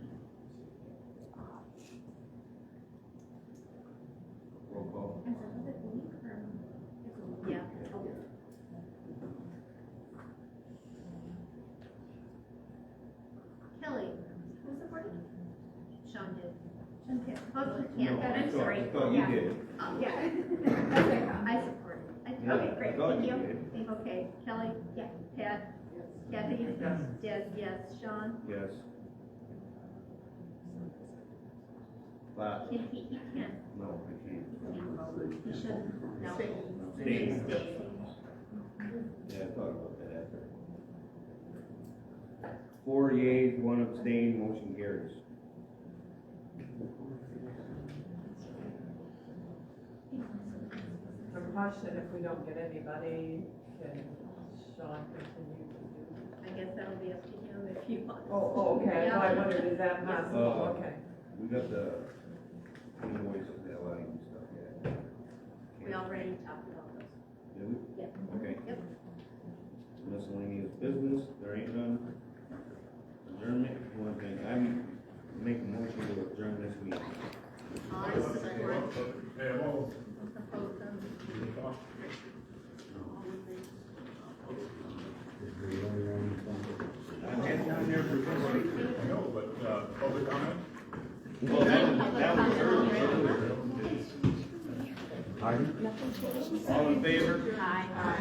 Roll call.
And so is it a week or? It's a week.
Yeah. Kelly?
Who supported?
Sean did.
Sean did.
Oh, he can't.
No, I
I'm
thought-
sorry.
I thought you
Yeah.
did.
Yeah.
I support it.
Yeah,
Okay,
I
great,
thought
thank
you
you.
did.
Okay, Kelly?
Yeah.
Pat? Kathy?
Yes.
Deb? Yes. Sean?
Yes. 5.
He can't.
No, I can't.
He shouldn't. No.
Stay.
Stay.
Stay.
Yeah, I thought about that after. 4 yeas, 1 abstain, motion carries.
A question, if we don't get anybody, can Sean continue to do?
I guess that'll be up to him if he wants.
Oh, okay, so I wondered, is that possible? Okay.
We got the invoices, the line and stuff, yeah.
We already talked about those.
Did we?
Yep.
Okay.
Yep.
Miscellaneous business, there ain't none. Adjournment, one thing, I make a motion to adjourn this meeting.
I support.
Hey, well,
Oppose them.
I'm heading down there for this week.
I know, but, public comment?
Well, that was early. All in favor?
Aye.